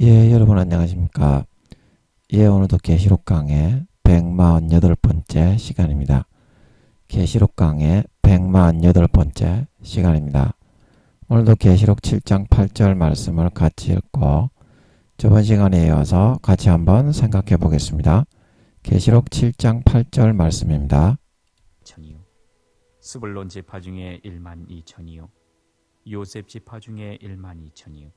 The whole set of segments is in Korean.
예, 여러분 안녕하십니까? 예, 오늘도 계시록 강의 148번째 시간입니다. 계시록 강의 148번째 시간입니다. 오늘도 계시록 7장 8절 말씀을 같이 읽고 저번 시간에 이어서 같이 한번 생각해 보겠습니다. 계시록 7장 8절 말씀입니다. 천이요 스불론 지파 중에 1만 2천이요 요셉 지파 중에 1만 2천이요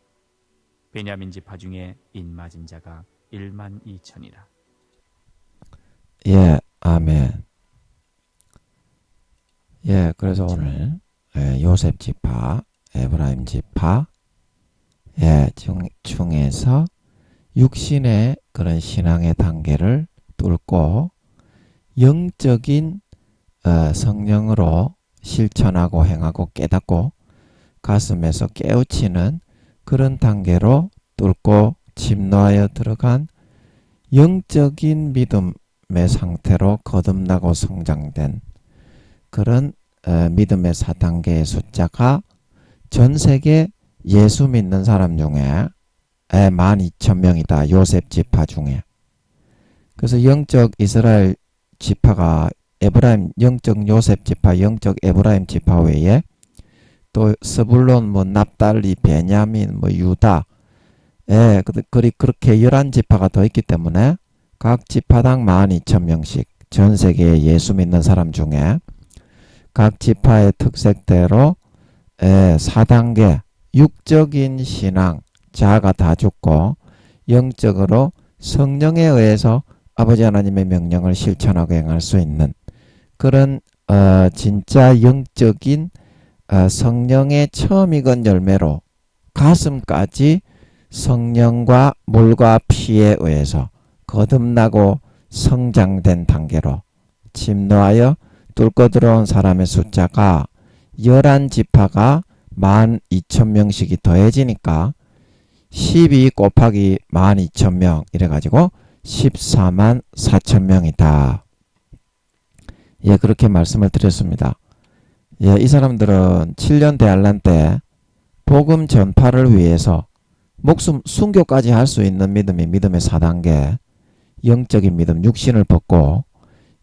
베냐민 지파 중에 인맞은 자가 1만 2천이라. 예, 아멘. 예, 그래서 오늘 요셉 지파, 에브라임 지파 중에서 육신의 그런 신앙의 단계를 뚫고 영적인 성령으로 실천하고 행하고 깨닫고 가슴에서 깨우치는 그런 단계로 뚫고 침노하여 들어간 영적인 믿음의 상태로 거듭나고 성장된 그런 믿음의 4단계의 숫자가 전 세계 예수 믿는 사람 중에 12,000명이다. 요셉 지파 중에. 그래서 영적 이스라엘 지파가 에브라임 영적 요셉 지파, 영적 에브라임 지파 외에 또 스불론, 납달리, 베냐민, 유다, 그렇게 11지파가 더 있기 때문에 각 지파당 12,000명씩 전 세계에 예수 믿는 사람 중에 각 지파의 특색대로 4단계 육적인 신앙, 자아가 다 죽고 영적으로 성령에 의해서 아버지 하나님의 명령을 실천하고 행할 수 있는 그런 진짜 영적인 성령의 처음 익은 열매로 가슴까지 성령과 물과 피에 의해서 거듭나고 성장된 단계로 침노하여 뚫고 들어온 사람의 숫자가 11지파가 12,000명씩이 더해지니까 12 곱하기 12,000명 이래가지고 14만 4천명이다. 예, 그렇게 말씀을 드렸습니다. 예, 이 사람들은 7년 대환란 때 복음 전파를 위해서 목숨 순교까지 할 수 있는 믿음이 믿음의 4단계 영적인 믿음 육신을 벗고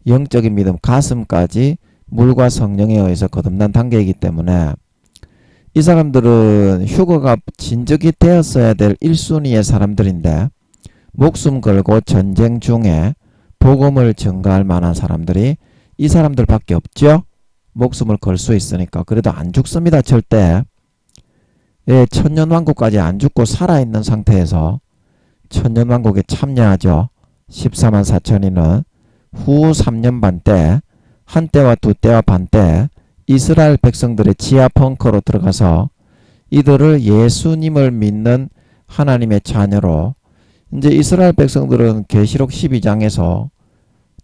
영적인 믿음 가슴까지 물과 성령에 의해서 거듭난 단계이기 때문에 이 사람들은 휴거가 진즉이 되었어야 될 1순위의 사람들인데 목숨 걸고 전쟁 중에 복음을 전가할 만한 사람들이 이 사람들밖에 없죠. 목숨을 걸 수 있으니까. 그래도 안 죽습니다. 절대. 예, 천년왕국까지 안 죽고 살아있는 상태에서 천년왕국에 참여하죠. 14만 4천이는 후 3년 반 때 한때와 두때와 반 때 이스라엘 백성들의 지하 벙커로 들어가서 이들을 예수님을 믿는 하나님의 자녀로 이제 이스라엘 백성들은 계시록 12장에서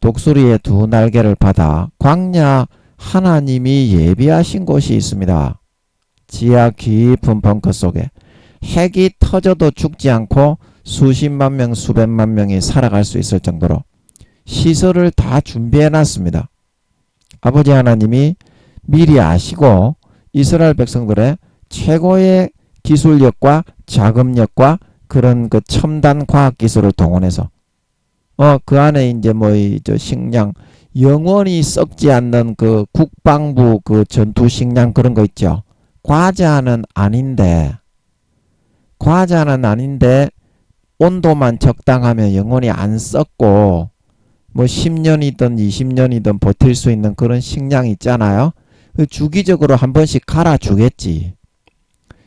독수리의 2날개를 받아 광야 하나님이 예비하신 곳이 있습니다. 지하 깊은 벙커 속에 핵이 터져도 죽지 않고 수십만 명 수백만 명이 살아갈 수 있을 정도로 시설을 다 준비해 놨습니다. 아버지 하나님이 미리 아시고 이스라엘 백성들의 최고의 기술력과 자금력과 그런 그 첨단 과학 기술을 동원해서 그 안에 이제 식량 영원히 썩지 않는 그 국방부 그 전투 식량 그런 거 있죠. 과자는 아닌데 온도만 적당하면 영원히 안 썩고 10년이든 20년이든 버틸 수 있는 그런 식량이 있잖아요. 주기적으로 한 번씩 갈아주겠지.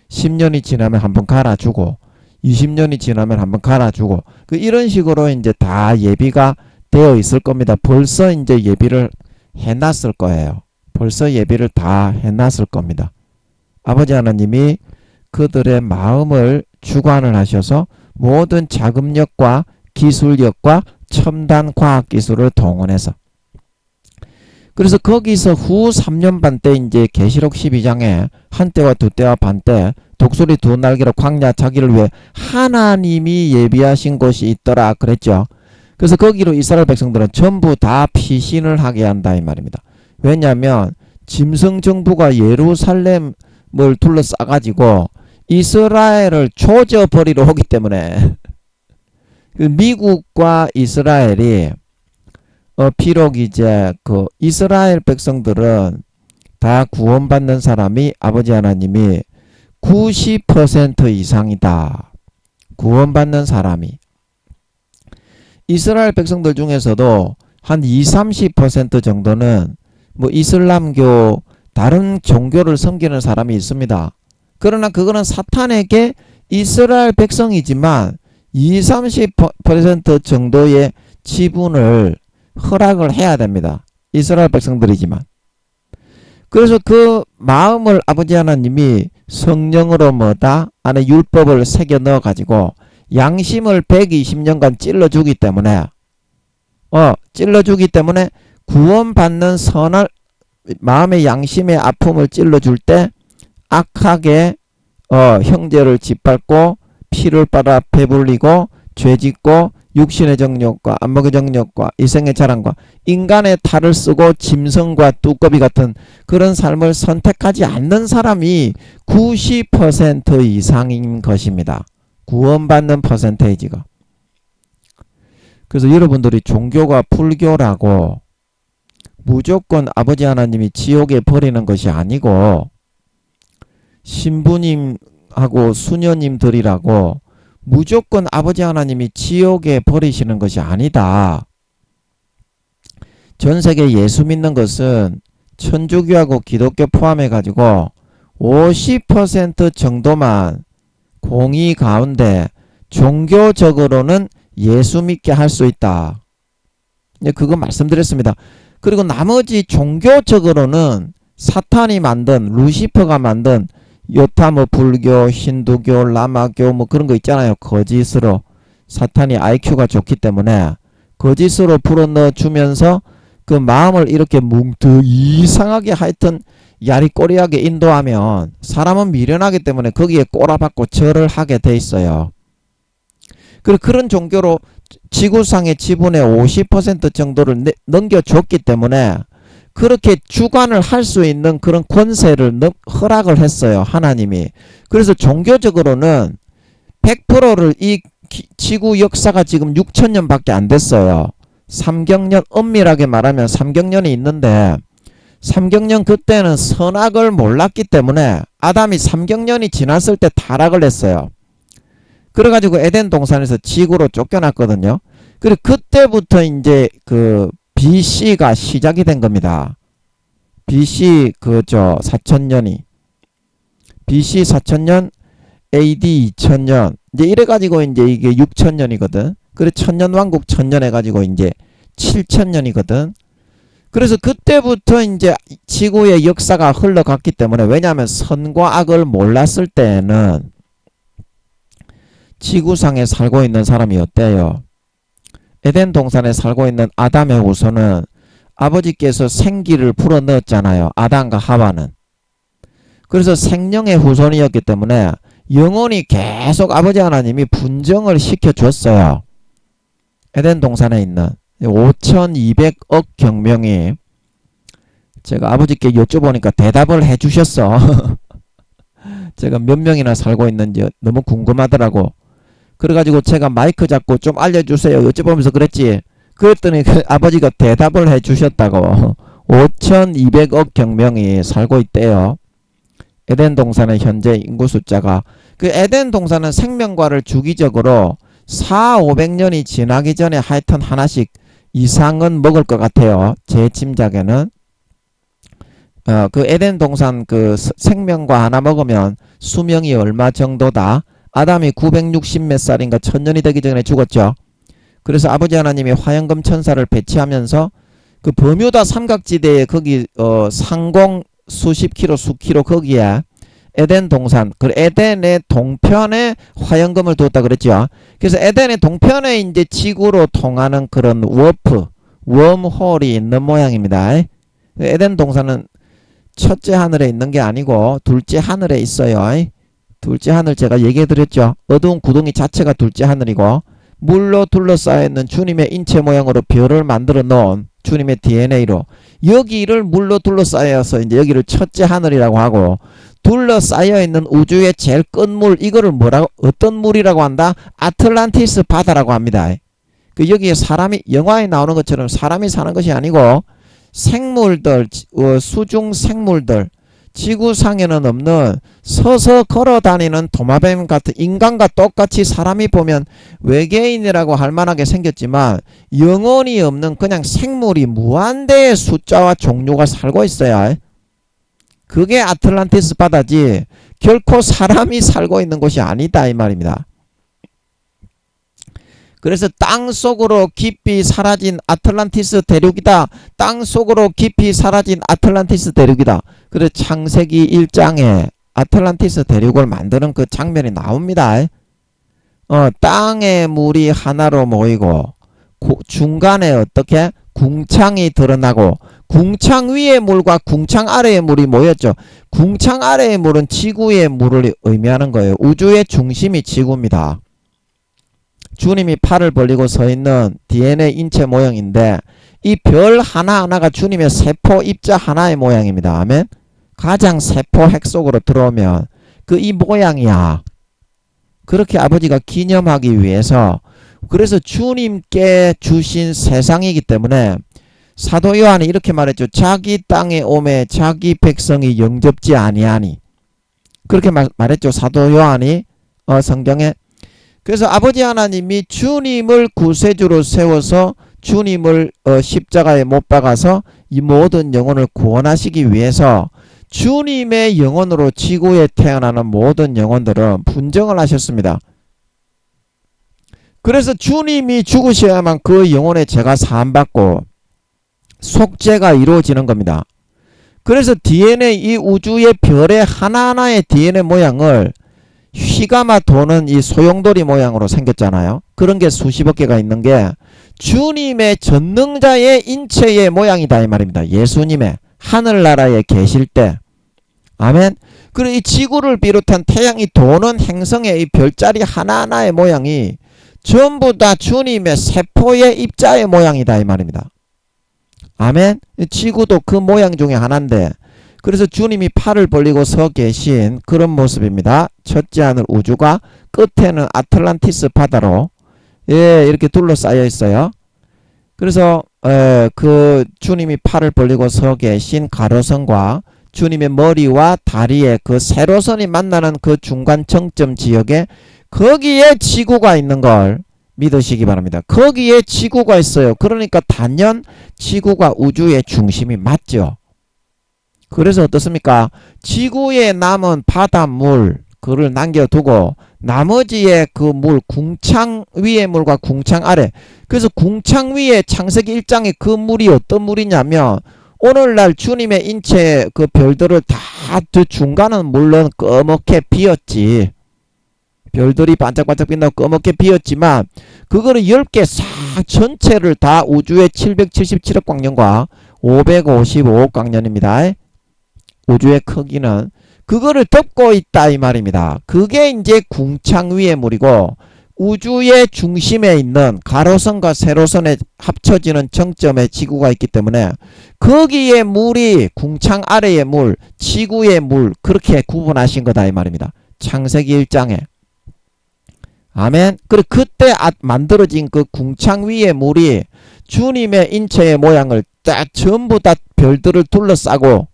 10년이 지나면 한 번 갈아주고 20년이 지나면 한 번 갈아주고 이런 식으로 이제 다 예비가 되어 있을 겁니다. 벌써 이제 예비를 해놨을 거예요. 벌써 예비를 다 해놨을 겁니다. 아버지 하나님이 그들의 마음을 주관을 하셔서 모든 자금력과 기술력과 첨단 과학기술을 동원해서 그래서 거기서 후 3년 반 때 이제 계시록 12장에 한때와 두때와 반 때 독수리 2날개로 광야 자기를 위해 하나님이 예비하신 곳이 있더라 그랬죠. 그래서 거기로 이스라엘 백성들은 전부 다 피신을 하게 한다 이 말입니다. 왜냐하면 짐승 정부가 예루살렘을 둘러싸가지고 이스라엘을 조져버리러 오기 때문에 그 미국과 이스라엘이 비록 이제 그 이스라엘 백성들은 다 구원받는 사람이 아버지 하나님이 90% 이상이다. 구원받는 사람이. 이스라엘 백성들 중에서도 한 20-30% 정도는 뭐 이슬람교 다른 종교를 섬기는 사람이 있습니다. 그러나 그거는 사탄에게 이스라엘 백성이지만 20-30% 정도의 지분을 허락을 해야 됩니다. 이스라엘 백성들이지만. 그래서 그 마음을 아버지 하나님이 성령으로 뭐다? 안에 율법을 새겨 넣어 가지고 양심을 120년간 찔러주기 때문에 구원받는 선을 마음의 양심의 아픔을 찔러줄 때 악하게 형제를 짓밟고 피를 빨아 배불리고 죄짓고 육신의 정욕과 안목의 정욕과 이생의 자랑과 인간의 탈을 쓰고 짐승과 뚜꺼비 같은 그런 삶을 선택하지 않는 사람이 90% 이상인 것입니다. 구원받는 퍼센테이지가. 그래서 여러분들이 종교가 불교라고 무조건 아버지 하나님이 지옥에 버리는 것이 아니고 신부님하고 수녀님들이라고 무조건 아버지 하나님이 지옥에 버리시는 것이 아니다. 전 세계 예수 믿는 것은 천주교하고 기독교 포함해 가지고 50% 정도만 공의 가운데 종교적으로는 예수 믿게 할 수 있다. 그거 말씀드렸습니다. 그리고 나머지 종교적으로는 사탄이 만든 루시퍼가 만든 여타 뭐 불교, 힌두교, 라마교 뭐 그런 거 있잖아요. 거짓으로 사탄이 IQ가 좋기 때문에 거짓으로 불어넣어 주면서 그 마음을 이렇게 뭉툭 이상하게 하여튼 야리꼬리하게 인도하면 사람은 미련하기 때문에 거기에 꼬라박고 절을 하게 돼 있어요. 그리고 그런 종교로 지구상의 지분의 50% 정도를 넘겨줬기 때문에 그렇게 주관을 할 수 있는 그런 권세를 허락을 했어요. 하나님이. 그래서 종교적으로는 100%를 이 지구 역사가 지금 6천년밖에 안 됐어요. 삼경년, 엄밀하게 말하면 삼경년이 있는데 삼경년 그때는 선악을 몰랐기 때문에 아담이 삼경년이 지났을 때 타락을 했어요. 그래가지고 에덴 동산에서 지구로 쫓겨났거든요. 그리고 그때부터 이제 그 BC가 시작이 된 겁니다. BC 4000년이 BC 4000년 AD 2000년 이제 이래가지고 이제 이게 6000년이거든. 그래 1000년 왕국 1000년 해가지고 이제 7000년이거든. 그래서 그때부터 이제 지구의 역사가 흘러갔기 때문에 왜냐하면 선과 악을 몰랐을 때는 지구상에 살고 있는 사람이 어때요? 에덴 동산에 살고 있는 아담의 후손은 아버지께서 생기를 불어넣었잖아요. 아담과 하와는. 그래서 생명의 후손이었기 때문에 영원히 계속 아버지 하나님이 분정을 시켜줬어요. 에덴 동산에 있는 5200억 경명이 제가 아버지께 여쭤보니까 대답을 해주셨어. 제가 몇 명이나 살고 있는지 너무 궁금하더라고. 그래가지고 제가 마이크 잡고 좀 알려주세요 여쭤보면서 그랬지. 그랬더니 그 아버지가 대답을 해주셨다고. 5200억 경명이 살고 있대요. 에덴 동산의 현재 인구 숫자가. 그 에덴 동산은 생명과를 주기적으로 400-500년이 지나기 전에 하여튼 하나씩 이상은 먹을 것 같아요. 제 짐작에는. 그 에덴 동산 그 생명과 하나 먹으면 수명이 얼마 정도다? 아담이 960 몇 살인가 1000년이 되기 전에 죽었죠. 그래서 아버지 하나님이 화염금 천사를 배치하면서 그 버뮤다 삼각지대에 거기 상공 수십 킬로 수킬로 거기에 에덴 동산 그 에덴의 동편에 화염금을 두었다 그랬죠. 그래서 에덴의 동편에 이제 지구로 통하는 그런 웜홀이 있는 모양입니다. 에덴 동산은 첫째 하늘에 있는 게 아니고 둘째 하늘에 있어요. 둘째 하늘 제가 얘기해 드렸죠. 어두운 구덩이 자체가 둘째 하늘이고 물로 둘러싸여 있는 주님의 인체 모양으로 별을 만들어 놓은 주님의 DNA로 여기를 물로 둘러싸여서 이제 여기를 첫째 하늘이라고 하고 둘러싸여 있는 우주의 제일 끝물, 이거를 뭐라고, 어떤 물이라고 한다? 아틀란티스 바다라고 합니다. 그 여기에 사람이, 영화에 나오는 것처럼 사람이 사는 것이 아니고 생물들, 수중 생물들, 지구상에는 없는 서서 걸어다니는 도마뱀 같은, 인간과 똑같이 사람이 보면 외계인이라고 할 만하게 생겼지만 영혼이 없는 그냥 생물이 무한대의 숫자와 종류가 살고 있어요. 그게 아틀란티스 바다지 결코 사람이 살고 있는 곳이 아니다 이 말입니다. 그래서 땅속으로 깊이 사라진 아틀란티스 대륙이다. 땅속으로 깊이 사라진 아틀란티스 대륙이다. 그래서 창세기 1장에 아틀란티스 대륙을 만드는 그 장면이 나옵니다. 땅의 물이 하나로 모이고 중간에 어떻게 궁창이 드러나고, 궁창 위의 물과 궁창 아래의 물이 모였죠. 궁창 아래의 물은 지구의 물을 의미하는 거예요. 우주의 중심이 지구입니다. 주님이 팔을 벌리고 서 있는 DNA 인체 모형인데 이 별 하나하나가 주님의 세포 입자 하나의 모양입니다. 아멘. 가장 세포 핵 속으로 들어오면 그 이 모양이야. 그렇게 아버지가 기념하기 위해서, 그래서 주님께 주신 세상이기 때문에 사도 요한이 이렇게 말했죠. 자기 땅에 오매 자기 백성이 영접지 아니하니. 그렇게 말했죠. 사도 요한이 성경에. 그래서 아버지 하나님이 주님을 구세주로 세워서 주님을 십자가에 못 박아서 이 모든 영혼을 구원하시기 위해서 주님의 영혼으로 지구에 태어나는 모든 영혼들은 분정을 하셨습니다. 그래서 주님이 죽으셔야만 그 영혼의 죄가 사함받고 속죄가 이루어지는 겁니다. 그래서 DNA, 이 우주의 별의 하나하나의 DNA 모양을 휘감아 도는 이 소용돌이 모양으로 생겼잖아요. 그런 게 수십억 개가 있는 게 주님의 전능자의 인체의 모양이다 이 말입니다. 예수님의 하늘나라에 계실 때. 아멘. 그리고 이 지구를 비롯한 태양이 도는 행성의 이 별자리 하나하나의 모양이 전부 다 주님의 세포의 입자의 모양이다 이 말입니다. 아멘. 지구도 그 모양 중에 하나인데, 그래서 주님이 팔을 벌리고 서 계신 그런 모습입니다. 첫째 하늘 우주가 끝에는 아틀란티스 바다로 이렇게 둘러싸여 있어요. 그래서 그 주님이 팔을 벌리고 서 계신 가로선과 주님의 머리와 다리의 그 세로선이 만나는 그 중간 정점 지역에, 거기에 지구가 있는 걸 믿으시기 바랍니다. 거기에 지구가 있어요. 그러니까 단연 지구가 우주의 중심이 맞죠. 그래서 어떻습니까? 지구에 남은 바닷물 그를 남겨두고 나머지의 그 물, 궁창 위의 물과 궁창 아래, 그래서 궁창 위에 창세기 1장에 그 물이 어떤 물이냐면 오늘날 주님의 인체 그 별들을 다 그 중간은 물론 검게 비었지. 별들이 반짝반짝 빛나고 검게 비었지만 그거를 10개 싹 전체를 다 우주의 777억 광년과 555억 광년입니다. 우주의 크기는 그거를 덮고 있다 이 말입니다. 그게 이제 궁창 위의 물이고, 우주의 중심에 있는 가로선과 세로선에 합쳐지는 정점에 지구가 있기 때문에 거기에 물이 궁창 아래의 물, 지구의 물, 그렇게 구분하신 거다 이 말입니다. 창세기 1장에. 아멘. 그리고 그때 만들어진 그 궁창 위의 물이 주님의 인체의 모양을 딱 전부 다 별들을 둘러싸고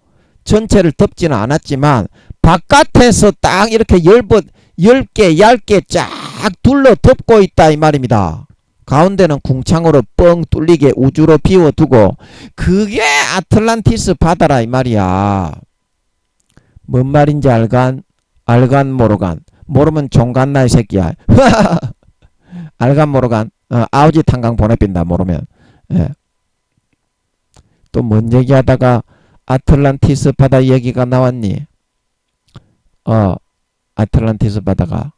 전체를 덮지는 않았지만 바깥에서 딱 이렇게 10개 얇게 쫙 둘러 덮고 있다 이 말입니다. 가운데는 궁창으로 뻥 뚫리게 우주로 비워두고 그게 아틀란티스 바다라 이 말이야. 뭔 말인지 알간 모르간. 모르면 종갓나 이 새끼야. 알간 모르간. 아우지 탄강 보내빈다 모르면. 예. 또 뭔 얘기하다가 아틀란티스 바다 얘기가 나왔니? 아틀란티스 바다가.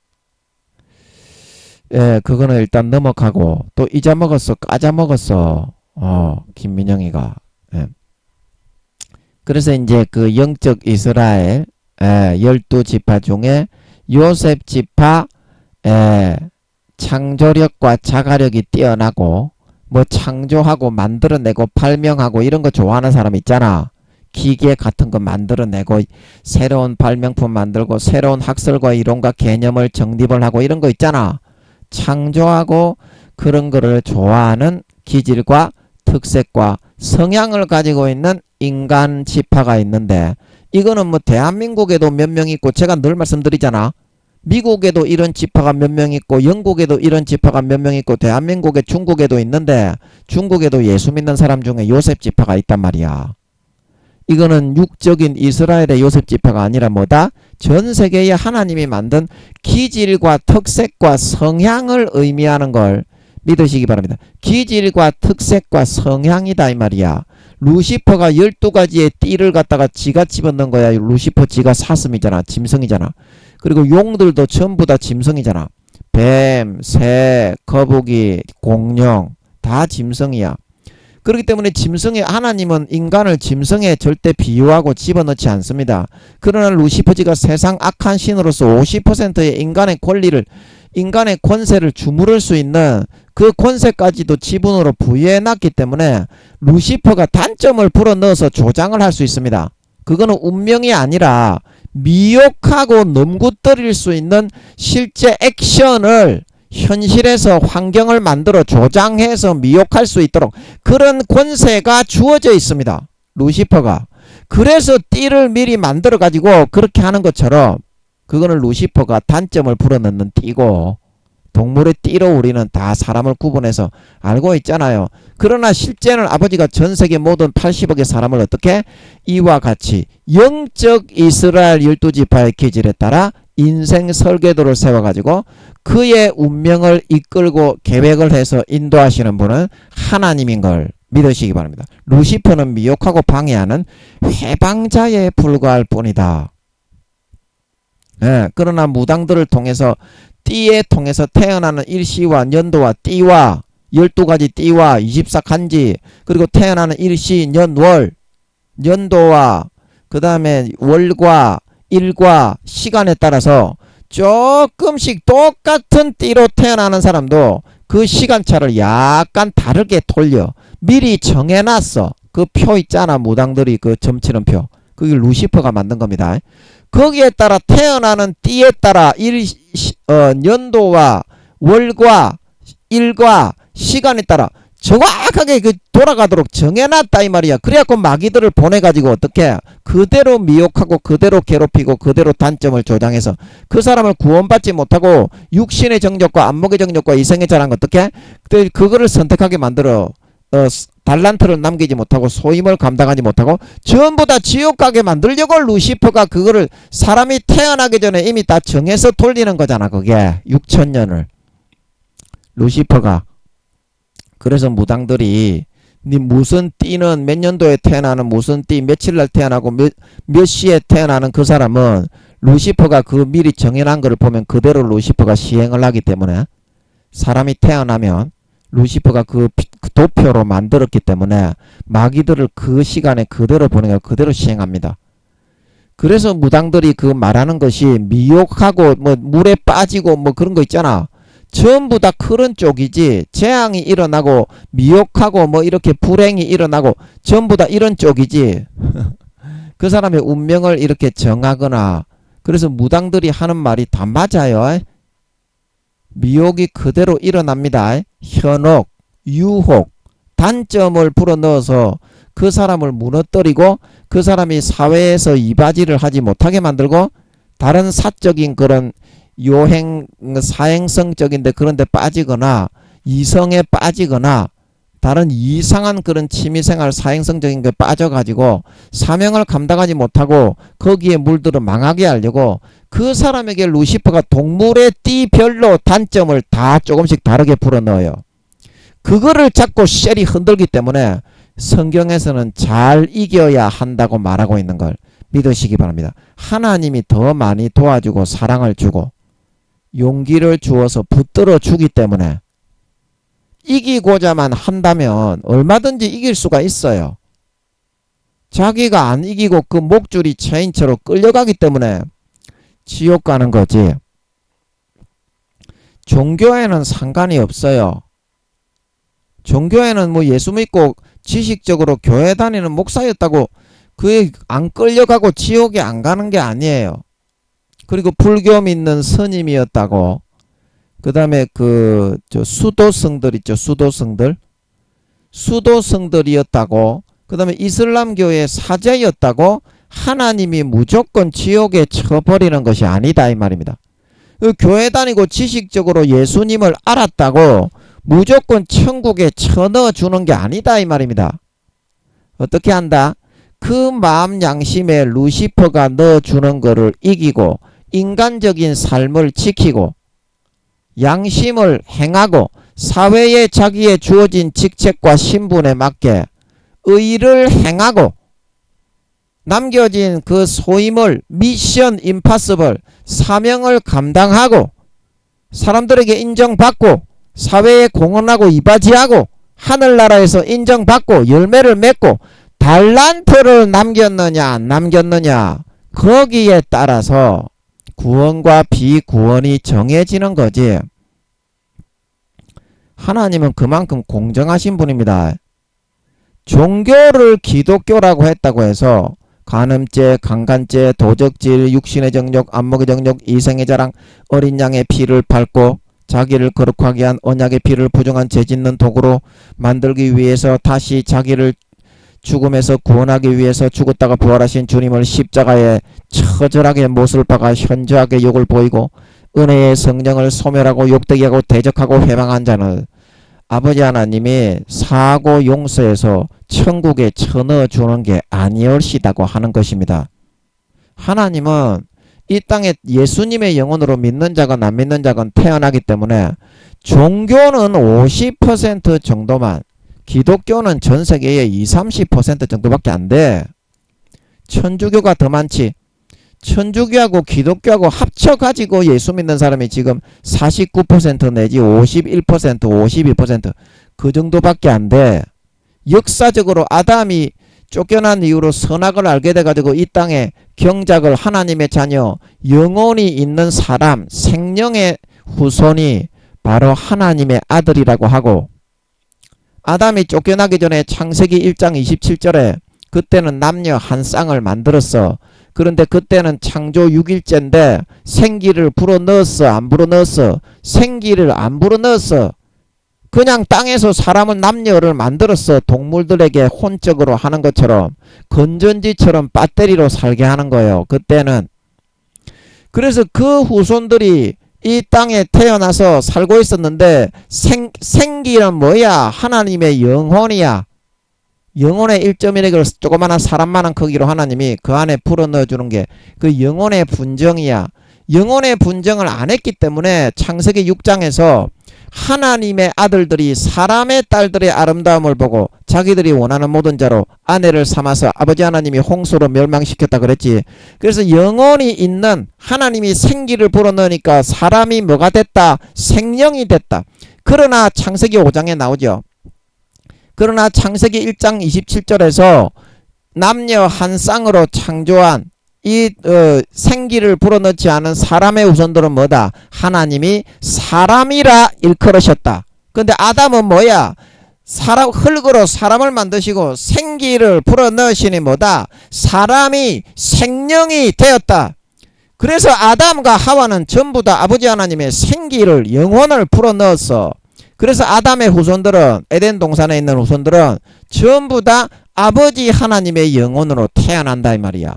예, 그거는 일단 넘어가고, 또 잊어먹었어, 까져먹었어. 김민영이가. 예. 그래서 이제 그 영적 이스라엘 12지파 중에 요셉 지파 창조력과 자가력이 뛰어나고 뭐 창조하고 만들어내고 발명하고 이런 거 좋아하는 사람 있잖아. 기계 같은 거 만들어내고 새로운 발명품 만들고 새로운 학설과 이론과 개념을 정립을 하고 이런 거 있잖아. 창조하고 그런 거를 좋아하는 기질과 특색과 성향을 가지고 있는 인간 지파가 있는데, 이거는 뭐 대한민국에도 몇 명 있고, 제가 늘 말씀드리잖아. 미국에도 이런 지파가 몇 명 있고, 영국에도 이런 지파가 몇 명 있고, 대한민국에 중국에도 있는데, 중국에도 예수 믿는 사람 중에 요셉 지파가 있단 말이야. 이거는 육적인 이스라엘의 요셉 지파가 아니라 뭐다? 전 세계에 하나님이 만든 기질과 특색과 성향을 의미하는 걸 믿으시기 바랍니다. 기질과 특색과 성향이다 이 말이야. 루시퍼가 12가지의 띠를 갖다가 지가 집어넣은 거야. 루시퍼 지가 사슴이잖아. 짐승이잖아. 그리고 용들도 전부 다 짐승이잖아. 뱀, 새, 거북이, 공룡 다 짐승이야. 그렇기 때문에 짐승의 하나님은 인간을 짐승에 절대 비유하고 집어넣지 않습니다. 그러나 루시퍼지가 세상 악한 신으로서 50%의 인간의 권리를, 인간의 권세를 주무를 수 있는 그 권세까지도 지분으로 부여해놨기 때문에 루시퍼가 단점을 불어넣어서 조장을 할 수 있습니다. 그거는 운명이 아니라 미혹하고 넘구떨일 수 있는 실제 액션을 현실에서 환경을 만들어 조장해서 미혹할 수 있도록 그런 권세가 주어져 있습니다. 루시퍼가. 그래서 띠를 미리 만들어 가지고 그렇게 하는 것처럼 그거는 루시퍼가 단점을 불어넣는 띠고, 동물의 띠로 우리는 다 사람을 구분해서 알고 있잖아요. 그러나 실제는 아버지가 전 세계 모든 80억의 사람을 어떻게? 이와 같이 영적 이스라엘 12지파의 기질에 따라 인생 설계도를 세워가지고 그의 운명을 이끌고 계획을 해서 인도하시는 분은 하나님인 걸 믿으시기 바랍니다. 루시퍼는 미혹하고 방해하는 해방자에 불과할 뿐이다. 예, 그러나 무당들을 통해서 띠에 통해서 태어나는 일시와 년도와 띠와 12가지 띠와 24간지, 그리고 태어나는 일시, 년, 월, 년도와 그 다음에 월과 일과 시간에 따라서 조금씩 똑같은 띠로 태어나는 사람도 그 시간차를 약간 다르게 돌려 미리 정해놨어. 그 표 있잖아. 무당들이 그 점치는 표. 그게 루시퍼가 만든 겁니다. 거기에 따라 태어나는 띠에 따라 년도와 월과 일과 시간에 따라 정확하게 그 돌아가도록 정해놨다 이 말이야. 그래갖고 마귀들을 보내가지고 어떻게 그대로 미혹하고 그대로 괴롭히고 그대로 단점을 조장해서 그 사람을 구원받지 못하고 육신의 정욕과 안목의 정욕과 이성의 자랑 어떻게 그거를 선택하게 만들어 달란트를 남기지 못하고 소임을 감당하지 못하고 전부 다 지옥 가게 만들려고 루시퍼가 그거를 사람이 태어나기 전에 이미 다 정해서 돌리는 거잖아. 그게 6천년을 루시퍼가. 그래서 무당들이 네 무슨 띠는 몇 년도에 태어나는 무슨 띠 며칠날 태어나고 몇 시에 태어나는 그 사람은 루시퍼가 그 미리 정해놓은 거를 보면 그대로 루시퍼가 시행을 하기 때문에 사람이 태어나면 루시퍼가 그 도표로 만들었기 때문에 마귀들을 그 시간에 그대로 보내고 그대로 시행합니다. 그래서 무당들이 그 말하는 것이 미혹하고 뭐 물에 빠지고 뭐 그런 거 있잖아. 전부 다 그런 쪽이지 재앙이 일어나고 미혹하고 뭐 이렇게 불행이 일어나고 전부 다 이런 쪽이지 그 사람의 운명을 이렇게 정하거나. 그래서 무당들이 하는 말이 다 맞아요. 미혹이 그대로 일어납니다. 현혹, 유혹, 단점을 불어넣어서 그 사람을 무너뜨리고 그 사람이 사회에서 이바지를 하지 못하게 만들고 다른 사적인 그런 요행, 사행성적인데 그런데 빠지거나 이성에 빠지거나 다른 이상한 그런 취미생활 사행성적인 게 빠져가지고 사명을 감당하지 못하고 거기에 물들어 망하게 하려고 그 사람에게 루시퍼가 동물의 띠별로 단점을 다 조금씩 다르게 불어넣어요. 그거를 자꾸 쉘이 흔들기 때문에 성경에서는 잘 이겨야 한다고 말하고 있는 걸 믿으시기 바랍니다. 하나님이 더 많이 도와주고 사랑을 주고 용기를 주어서 붙들어 주기 때문에 이기고자만 한다면 얼마든지 이길 수가 있어요. 자기가 안 이기고 그 목줄이 체인처럼 끌려가기 때문에 지옥 가는 거지. 종교에는 상관이 없어요. 종교에는 뭐 예수 믿고 지식적으로 교회 다니는 목사였다고 그에 안 끌려가고 지옥에 안 가는 게 아니에요. 그리고 불교 믿는 스님이었다고. 그 다음에 저 수도승들 있죠. 수도승들이었다고. 그 다음에 이슬람교의 사제였다고 하나님이 무조건 지옥에 쳐버리는 것이 아니다 이 말입니다. 그 교회 다니고 지식적으로 예수님을 알았다고 무조건 천국에 쳐넣어 주는 게 아니다 이 말입니다. 어떻게 한다? 그 마음 양심에 루시퍼가 넣어주는 거를 이기고 인간적인 삶을 지키고 양심을 행하고 사회에 자기의 주어진 직책과 신분에 맞게 의를 행하고 남겨진 그 소임을 미션 임파서블 사명을 감당하고 사람들에게 인정받고 사회에 공헌하고 이바지하고 하늘나라에서 인정받고 열매를 맺고 달란트를 남겼느냐 안 남겼느냐 거기에 따라서 구원과 비구원이 정해지는 거지. 하나님은 그만큼 공정하신 분입니다. 종교를 기독교라고 했다고 해서 간음죄, 강간죄, 도적질, 육신의 정욕, 안목의 정욕, 이생의 자랑, 어린 양의 피를 밟고 자기를 거룩하게 한 언약의 피를 부정한 죄짓는 도구로 만들기 위해서 다시 자기를 죽음에서 구원하기 위해서 죽었다가 부활하신 주님을 십자가에 처절하게 못을 박아 현저하게 욕을 보이고 은혜의 성령을 소멸하고 욕되게 하고 대적하고 회방한 자는 아버지 하나님이 사고 용서해서 천국에 쳐넣어 주는 게 아니올시다고 하는 것입니다. 하나님은 이 땅에 예수님의 영혼으로 믿는 자건 안 믿는 자건 태어나기 때문에 종교는 50% 정도만, 기독교는 전 세계의 20-30% 정도밖에 안 돼. 천주교가 더 많지. 천주교하고 기독교하고 합쳐가지고 예수 믿는 사람이 지금 49% 내지 51%, 52% 그 정도밖에 안 돼. 역사적으로 아담이 쫓겨난 이후로 선악을 알게 돼가지고 이 땅에 경작을 하나님의 자녀, 영혼이 있는 사람, 생명의 후손이 바로 하나님의 아들이라고 하고, 아담이 쫓겨나기 전에 창세기 1장 27절에 그때는 남녀 한 쌍을 만들었어. 그런데 그때는 창조 6일째인데 생기를 불어넣었어? 안 불어넣었어? 생기를 안 불어넣었어. 그냥 땅에서 사람은 남녀를 만들었어. 동물들에게 혼적으로 하는 것처럼 건전지처럼 배터리로 살게 하는 거예요. 그때는. 그래서 그 후손들이 이 땅에 태어나서 살고 있었는데 생기는 뭐야? 하나님의 영혼이야. 영혼의 1.1핵을 조그마한 사람만한 크기로 하나님이 그 안에 불어넣어 주는 게 그 영혼의 분정이야. 영혼의 분정을 안 했기 때문에 창세기 6장에서 하나님의 아들들이 사람의 딸들의 아름다움을 보고 자기들이 원하는 모든 자로 아내를 삼아서 아버지 하나님이 홍수로 멸망시켰다 그랬지. 그래서 영혼이 있는 하나님이 생기를 불어넣으니까 사람이 뭐가 됐다? 생명이 됐다. 그러나 창세기 5장에 나오죠. 그러나 창세기 1장 27절에서 남녀 한 쌍으로 창조한 이 생기를 불어넣지 않은 사람의 후손들은 뭐다? 하나님이 사람이라 일컬으셨다. 근데 아담은 뭐야? 흙으로 사람을 만드시고 생기를 불어넣으시니 뭐다? 사람이 생명이 되었다. 그래서 아담과 하와는 전부 다 아버지 하나님의 생기를, 영혼을 불어넣었어. 그래서 아담의 후손들은, 에덴 동산에 있는 후손들은 전부 다 아버지 하나님의 영혼으로 태어난다 이 말이야.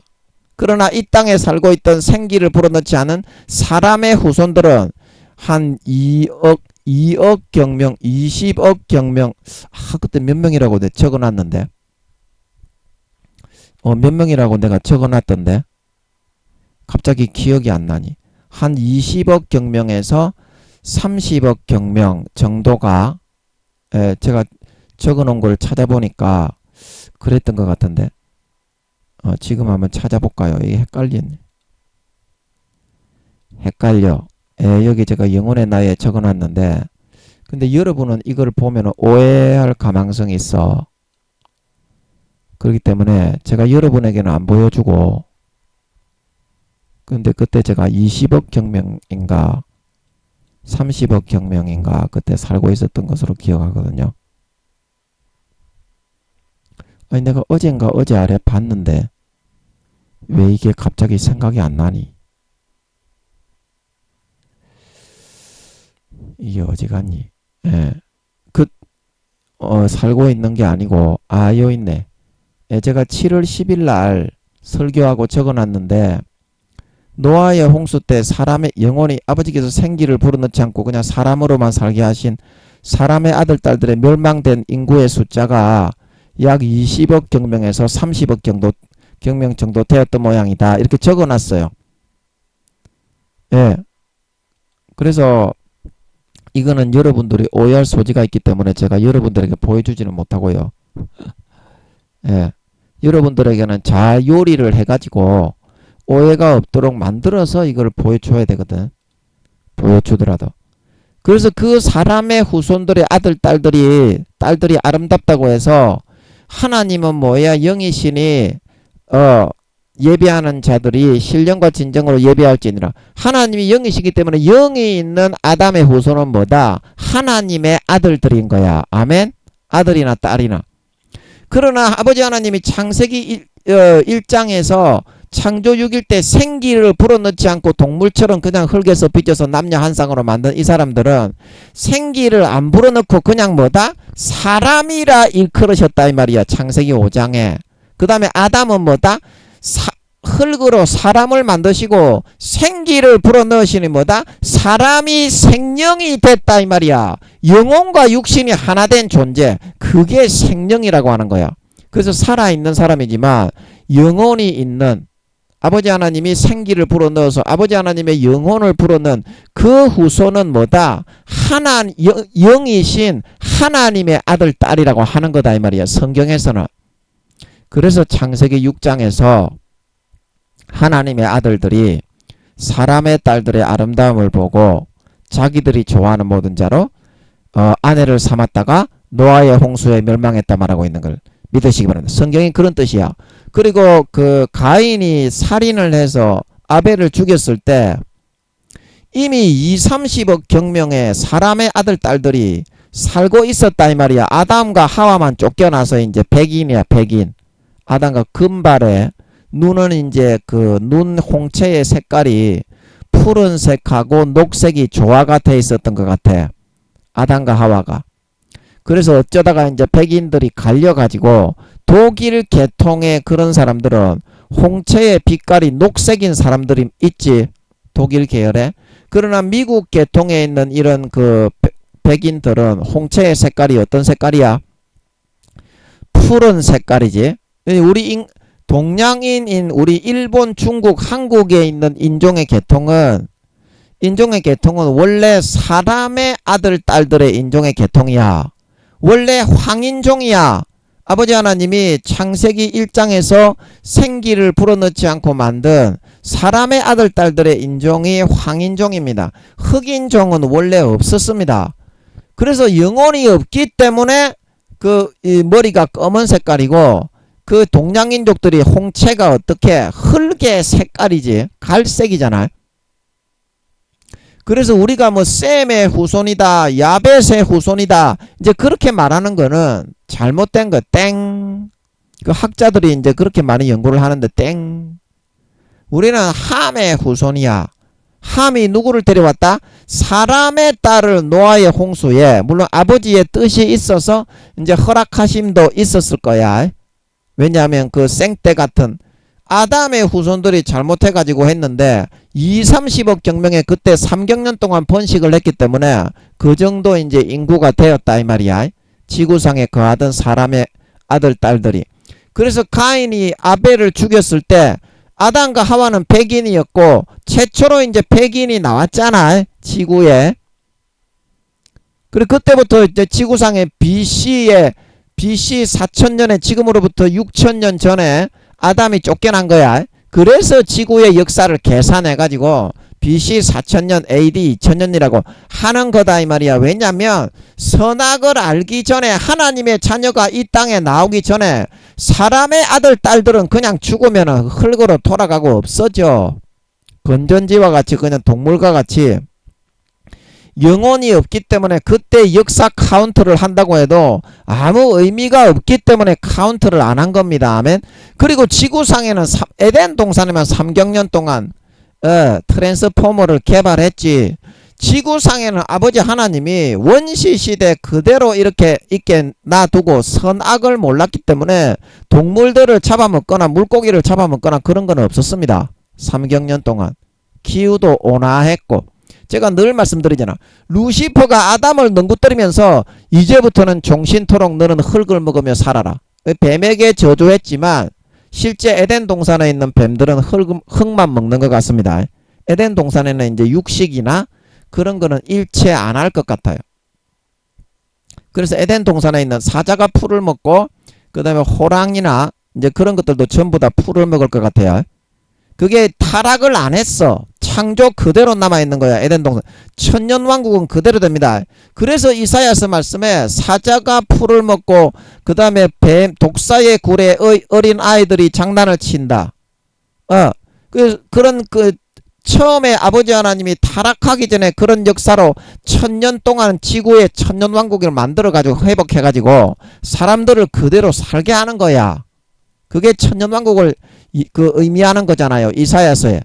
그러나 이 땅에 살고 있던 생기를 불어넣지 않은 사람의 후손들은 한 2억 경명, 20억 경명, 그때 몇 명이라고 내가 적어놨는데, 몇 명이라고 내가 적어놨던데, 갑자기 기억이 안 나니. 한 20억 경명에서 30억 경명 정도가, 제가 적어놓은 걸 찾아보니까 그랬던 것 같은데, 지금 한번 찾아볼까요? 이게 헷갈리네. 헷갈려. 여기 제가 영혼의 나이에 적어놨는데, 근데 여러분은 이걸 보면 오해할 가망성이 있어. 그렇기 때문에 제가 여러분에게는 안 보여주고, 근데 그때 제가 20억 경명인가 30억 경명인가 그때 살고 있었던 것으로 기억하거든요. 아니 내가 어젠가 어제 아래 봤는데 왜 이게 갑자기 생각이 안 나니? 이게 어디 갔니? 예. 살고 있는 게 아니고, 요 있네. 예, 제가 7월 10일 날 설교하고 적어놨는데, 노아의 홍수 때 사람의 영혼이 아버지께서 생기를 불어넣지 않고 그냥 사람으로만 살게 하신 사람의 아들, 딸들의 멸망된 인구의 숫자가 약 20억 경명에서 30억 경명 정도 되었던 모양이다. 이렇게 적어놨어요. 예. 그래서 이거는 여러분들이 오해할 소지가 있기 때문에 제가 여러분들에게 보여주지는 못하고요. 예. 여러분들에게는 잘 요리를 해가지고 오해가 없도록 만들어서 이걸 보여줘야 되거든. 보여주더라도. 그래서 그 사람의 후손들의 아들, 딸들이 아름답다고 해서 하나님은 뭐야? 영이시니 예배하는 자들이 신령과 진정으로 예배할지니라. 하나님이 영이시기 때문에 영이 있는 아담의 후손은 뭐다? 하나님의 아들들인 거야. 아멘? 아들이나 딸이나. 그러나 아버지 하나님이 창세기 1장에서 창조 6일 때 생기를 불어넣지 않고 동물처럼 그냥 흙에서 빚어서 남녀 한 쌍으로 만든 이 사람들은 생기를 안 불어넣고 그냥 뭐다? 사람이라 일컬으셨다 이 말이야. 창세기 5장에. 그 다음에 아담은 뭐다? 흙으로 사람을 만드시고 생기를 불어넣으시니 뭐다? 사람이 생명이 됐다 이 말이야. 영혼과 육신이 하나 된 존재. 그게 생명이라고 하는 거야. 그래서 살아있는 사람이지만 영혼이 있는 아버지 하나님이 생기를 불어넣어서 아버지 하나님의 영혼을 불어넣은 그 후손은 뭐다? 영이신 하나님의 아들, 딸이라고 하는 거다 이 말이야. 성경에서는. 그래서 창세기 6장에서 하나님의 아들들이 사람의 딸들의 아름다움을 보고 자기들이 좋아하는 모든 자로 아내를 삼았다가 노아의 홍수에 멸망했다 말하고 있는 걸 믿으시기 바랍니다. 성경이 그런 뜻이야. 그리고 그 가인이 살인을 해서 아벨을 죽였을 때 이미 20-30억 경명의 사람의 아들, 딸들이 살고 있었다 이 말이야. 아담과 하와만 쫓겨나서 이제 백인이야, 백인. 아담과 금발에 눈은 이제 그 눈 홍채의 색깔이 푸른색하고 녹색이 조화가 돼 있었던 것 같아. 아담과 하와가. 그래서 어쩌다가 이제 백인들이 갈려가지고 독일 계통의 그런 사람들은 홍채의 빛깔이 녹색인 사람들이 있지. 독일 계열에. 그러나 미국 계통에 있는 이런 그 백인들은 홍채의 색깔이 어떤 색깔이야? 푸른 색깔이지. 우리 동양인인 우리 일본, 중국, 한국에 있는 인종의 계통은 원래 사람의 아들, 딸들의 인종의 계통이야. 원래 황인종이야. 아버지 하나님이 창세기 1장에서 생기를 불어넣지 않고 만든 사람의 아들, 딸들의 인종이 황인종입니다. 흑인종은 원래 없었습니다. 그래서 영혼이 없기 때문에 이 머리가 검은 색깔이고 그 동양인족들이 홍채가 어떻게 흙의 색깔이지 갈색이잖아요. 그래서 우리가 뭐 셈의 후손이다, 야벳의 후손이다 이제 그렇게 말하는 거는 잘못된 거 땡. 그 학자들이 이제 그렇게 많이 연구를 하는데 땡. 우리는 함의 후손이야. 함이 누구를 데려왔다? 사람의 딸을 노아의 홍수에 물론 아버지의 뜻이 있어서 이제 허락하심도 있었을 거야. 왜냐하면 그 생떼 같은 아담의 후손들이 잘못해가지고 했는데 20-30억 경명에 그때 3경년 동안 번식을 했기 때문에 그 정도 이제 인구가 되었다 이 말이야. 지구상에 거하던 사람의 아들, 딸들이. 그래서 가인이 아벨을 죽였을 때 아담과 하와는 백인이었고 최초로 이제 백인이 나왔잖아. 지구에. 그리고 그때부터 이제 지구상에 BC 4000년에 지금으로부터 6000년 전에 아담이 쫓겨난 거야. 그래서 지구의 역사를 계산해가지고 BC 4000년 AD 2000년이라고 하는 거다 이 말이야. 왜냐면 선악을 알기 전에 하나님의 자녀가 이 땅에 나오기 전에 사람의 아들 딸들은 그냥 죽으면 흙으로 돌아가고 없어져. 건전지와 같이 그냥 동물과 같이 영혼이 없기 때문에 그때 역사 카운트를 한다고 해도 아무 의미가 없기 때문에 카운트를 안 한 겁니다. 아멘. 그리고 지구상에는 에덴 동산에만 3경년 동안 트랜스포머를 개발했지. 지구상에는 아버지 하나님이 원시시대 그대로 이렇게 있게 놔두고 선악을 몰랐기 때문에 동물들을 잡아먹거나 물고기를 잡아먹거나 그런 건 없었습니다. 3경년 동안. 기후도 온화했고. 제가 늘 말씀드리잖아. 루시퍼가 아담을 능구뜨리면서 이제부터는 종신토록 너는 흙을 먹으며 살아라. 뱀에게 저주했지만 실제 에덴 동산에 있는 뱀들은 흙만 먹는 것 같습니다. 에덴 동산에는 이제 육식이나 그런 거는 일체 안 할 것 같아요. 그래서 에덴 동산에 있는 사자가 풀을 먹고 그 다음에 호랑이나 이제 그런 것들도 전부 다 풀을 먹을 것 같아요. 그게 타락을 안 했어. 창조 그대로 남아있는 거야. 에덴 동산. 천년왕국은 그대로 됩니다. 그래서 이사야서 말씀에 사자가 풀을 먹고 그 다음에 뱀 독사의 굴에 어린 아이들이 장난을 친다. 그런 처음에 아버지 하나님이 타락하기 전에 그런 역사로 1000년 동안 지구에 천년왕국을 만들어가지고 회복해가지고 사람들을 그대로 살게 하는 거야. 그게 천년왕국을 의미하는 거잖아요. 이사야서에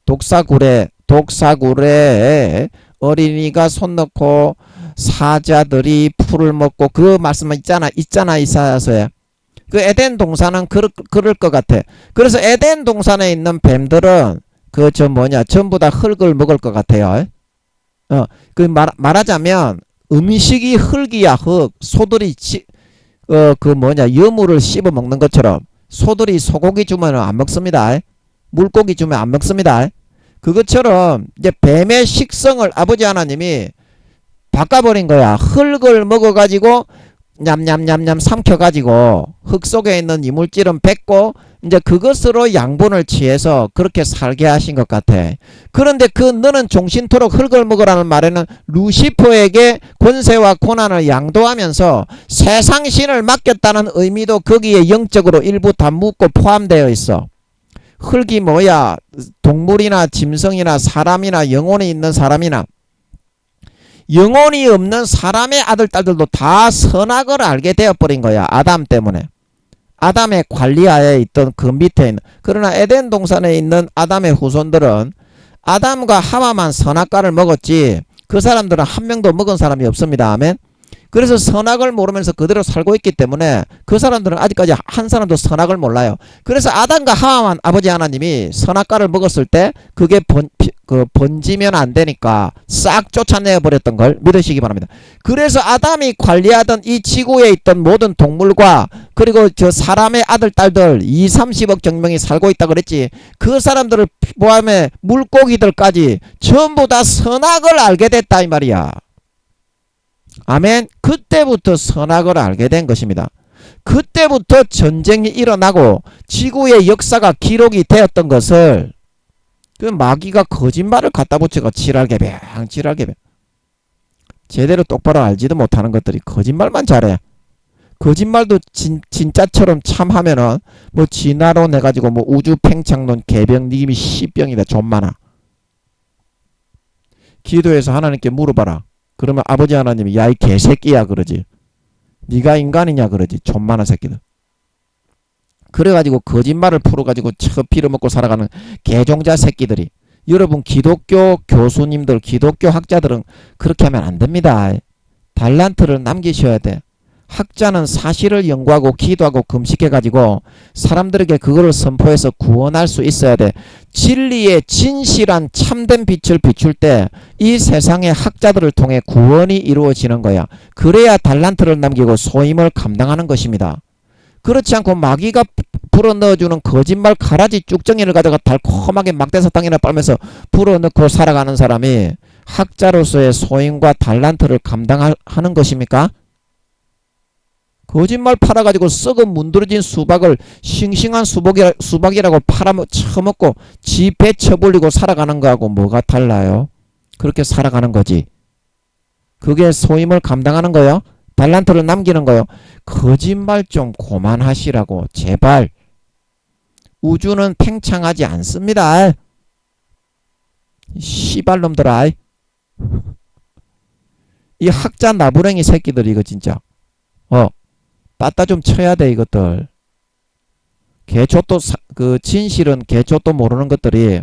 독사굴에 어린이가 손 넣고 사자들이 풀을 먹고 그 말씀 있잖아 이사야서에. 그 에덴 동산은 그럴 것 같아. 그래서 에덴 동산에 있는 뱀들은 전부 다 흙을 먹을 것 같아요. 말하자면 음식이 흙이야. 흙. 소들이 여물을 씹어 먹는 것처럼 소들이 소고기 주면 안 먹습니다. 물고기 주면 안 먹습니다. 그것처럼 이제 뱀의 식성을 아버지 하나님이 바꿔버린 거야. 흙을 먹어가지고 냠냠냠냠 삼켜가지고 흙 속에 있는 이물질은 뱉고 이제 그것으로 양분을 취해서 그렇게 살게 하신 것 같아. 그런데 너는 종신토록 흙을 먹으라는 말에는 루시퍼에게 권세와 고난을 양도하면서 세상신을 맡겼다는 의미도 거기에 영적으로 일부 다 묻고 포함되어 있어. 흙이 뭐야? 동물이나 짐승이나 사람이나 영혼이 있는 사람이나 영혼이 없는 사람의 아들, 딸들도 다 선악을 알게 되어버린 거야. 아담 때문에. 아담의 관리하에 있던 그 밑에 있는. 그러나 에덴 동산에 있는 아담의 후손들은 아담과 하와만 선악과를 먹었지 그 사람들은 한 명도 먹은 사람이 없습니다. 아멘. 그래서 선악을 모르면서 그대로 살고 있기 때문에 그 사람들은 아직까지 한 사람도 선악을 몰라요. 그래서 아담과 하와만 아버지 하나님이 선악과를 먹었을 때 그게 번지면 안 되니까 싹 쫓아내 버렸던 걸 믿으시기 바랍니다. 그래서 아담이 관리하던 이 지구에 있던 모든 동물과 그리고 저 사람의 아들 딸들 2~30억 정명이 살고 있다 그랬지. 그 사람들을 포함해 물고기들까지 전부 다 선악을 알게 됐다 이 말이야. 아멘. 그때부터 선악을 알게 된 것입니다. 그때부터 전쟁이 일어나고 지구의 역사가 기록이 되었던 것을 그 마귀가 거짓말을 갖다 붙여가 지랄개병 제대로 똑바로 알지도 못하는 것들이 거짓말만 잘해. 거짓말도 진짜처럼 참 하면은 뭐 진화로 내가지고 뭐 우주 팽창론 개병 님이 씨병이다 좀 많아. 기도해서 하나님께 물어봐라. 그러면 아버지 하나님이 야 이 개새끼야 그러지. 네가 인간이냐 그러지. 존만한 새끼들. 그래가지고 거짓말을 풀어가지고 피를 먹고 살아가는 개종자 새끼들이. 여러분 기독교 교수님들 기독교 학자들은 그렇게 하면 안 됩니다. 달란트를 남기셔야 돼. 학자는 사실을 연구하고 기도하고 금식해가지고 사람들에게 그거를 선포해서 구원할 수 있어야 돼. 진리의 진실한 참된 빛을 비출 때 이 세상의 학자들을 통해 구원이 이루어지는 거야. 그래야 달란트를 남기고 소임을 감당하는 것입니다. 그렇지 않고 마귀가 불어넣어주는 거짓말 가라지 쭉정이를 가져가 달콤하게 막대사탕이나 빨면서 불어넣고 살아가는 사람이 학자로서의 소임과 달란트를 감당하는 것입니까? 거짓말 팔아가지고 썩은 문드러진 수박을 싱싱한 수박이라고 처먹고 지 배 쳐불리고 살아가는 거하고 뭐가 달라요? 그렇게 살아가는 거지. 그게 소임을 감당하는 거요? 달란트를 남기는 거요? 거짓말 좀 그만하시라고 제발. 우주는 팽창하지 않습니다. 씨발놈들아. 이 학자 나부랭이 새끼들 이거 진짜 빠따 좀 쳐야 돼 이것들. 개초도 그 진실은 개초도 모르는 것들이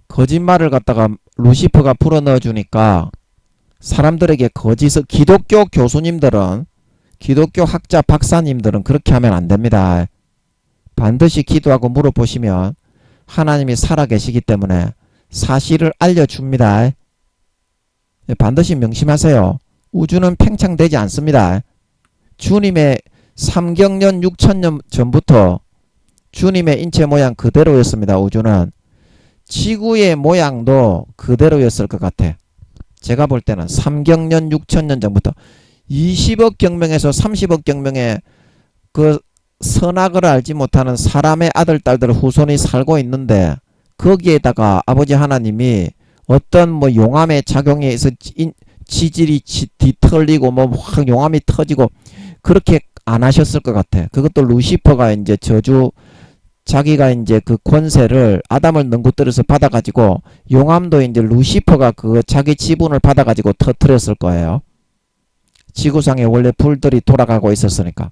거짓말을 갖다가 루시퍼가 풀어넣어 주니까 사람들에게 거짓을 기독교 교수님들은 기독교 학자 박사님들은 그렇게 하면 안 됩니다. 반드시 기도하고 물어보시면 하나님이 살아계시기 때문에 사실을 알려줍니다. 반드시 명심하세요. 우주는 팽창되지 않습니다. 주님의 3경년 6천년 전부터 주님의 인체 모양 그대로였습니다. 우주는 지구의 모양도 그대로였을 것 같아. 제가 볼 때는 3경년 6천년 전부터 20억 경명에서 30억 경명의 그 선악을 알지 못하는 사람의 아들 딸들 후손이 살고 있는데 거기에다가 아버지 하나님이 어떤 뭐 용암의 작용에 의해서 지질이 뒤틀리고 뭐 확 용암이 터지고 그렇게 안 하셨을 것 같아. 그것도 루시퍼가 이제 저주 자기가 이제 그 권세를 아담을 능구뜨려서 받아가지고 용암도 이제 루시퍼가 그 자기 지분을 받아가지고 터뜨렸을 거예요. 지구상에 원래 불들이 돌아가고 있었으니까.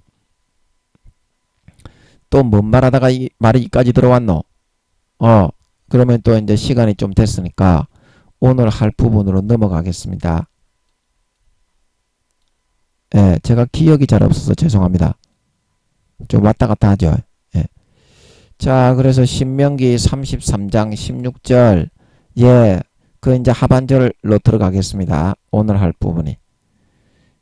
또 뭔 말하다가 이 말이 이까지 들어왔노? 그러면 또 이제 시간이 좀 됐으니까 오늘 할 부분으로 넘어가겠습니다. 제가 기억이 잘 없어서 죄송합니다. 좀 왔다 갔다 하죠. 자, 그래서 신명기 33장 16절, 그 이제 하반절로 들어가겠습니다. 오늘 할 부분이.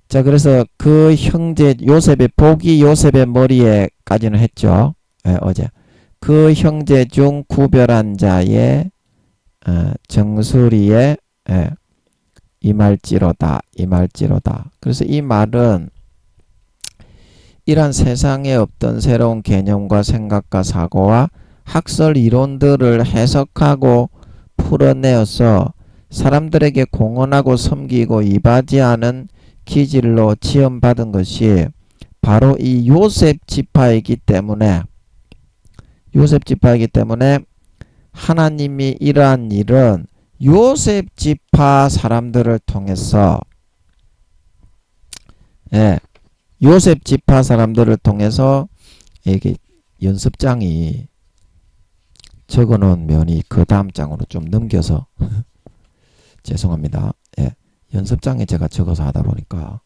자, 그래서 그 형제 요셉의 복이 요셉의 머리에까지는 했죠. 어제. 그 형제 중 구별한 자의 정수리에 임할지로다. 그래서 이 말은 이런 세상에 없던 새로운 개념과 생각과 사고와 학설 이론들을 해석하고 풀어내어서 사람들에게 공헌하고 섬기고 이바지하는 기질로 지원받은 것이 바로 이 요셉 지파이기 때문에 하나님이 이러한 일은 요셉 지파 사람들을 통해서 요셉 지파 사람들을 통해서 이게 연습장이 적어놓은 면이 그 다음 장으로 좀 넘겨서 죄송합니다. 연습장에 제가 적어서 하다 보니까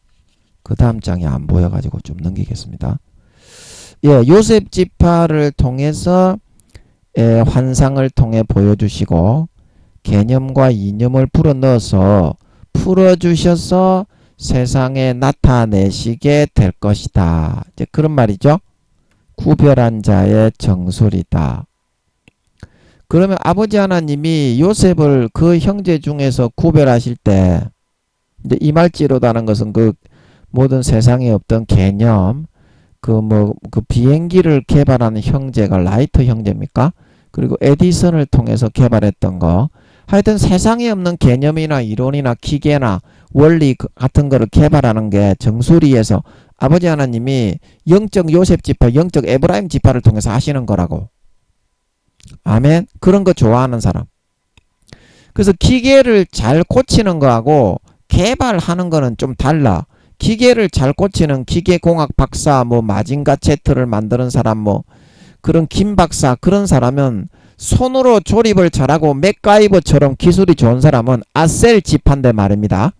그 다음 장이 안 보여가지고 좀 넘기겠습니다. 요셉 지파를 통해서 환상을 통해 보여주시고 개념과 이념을 풀어넣어서 풀어주셔서 세상에 나타내시게 될 것이다. 이제 그런 말이죠. 구별한 자의 정술이다. 그러면 아버지 하나님이 요셉을 그 형제 중에서 구별하실 때 이제 임할지로다는 것은 그 모든 세상에 없던 개념, 그 비행기를 개발하는 형제가 라이트 형제입니까? 그리고 에디슨을 통해서 개발했던 거. 하여튼 세상에 없는 개념이나 이론이나 기계나 원리 같은 거를 개발하는 게 정수리에서 아버지 하나님이 영적 요셉 지파, 영적 에브라임 지파를 통해서 하시는 거라고. 아멘. 그런 거 좋아하는 사람. 그래서 기계를 잘 고치는 거하고 개발하는 거는 좀 달라. 기계를 잘 고치는 기계공학 박사, 마징가 제트를 만드는 사람, 그런 김 박사, 그런 사람은 손으로 조립을 잘하고 맥가이버처럼 기술이 좋은 사람은 아셀 지파인데 말입니다.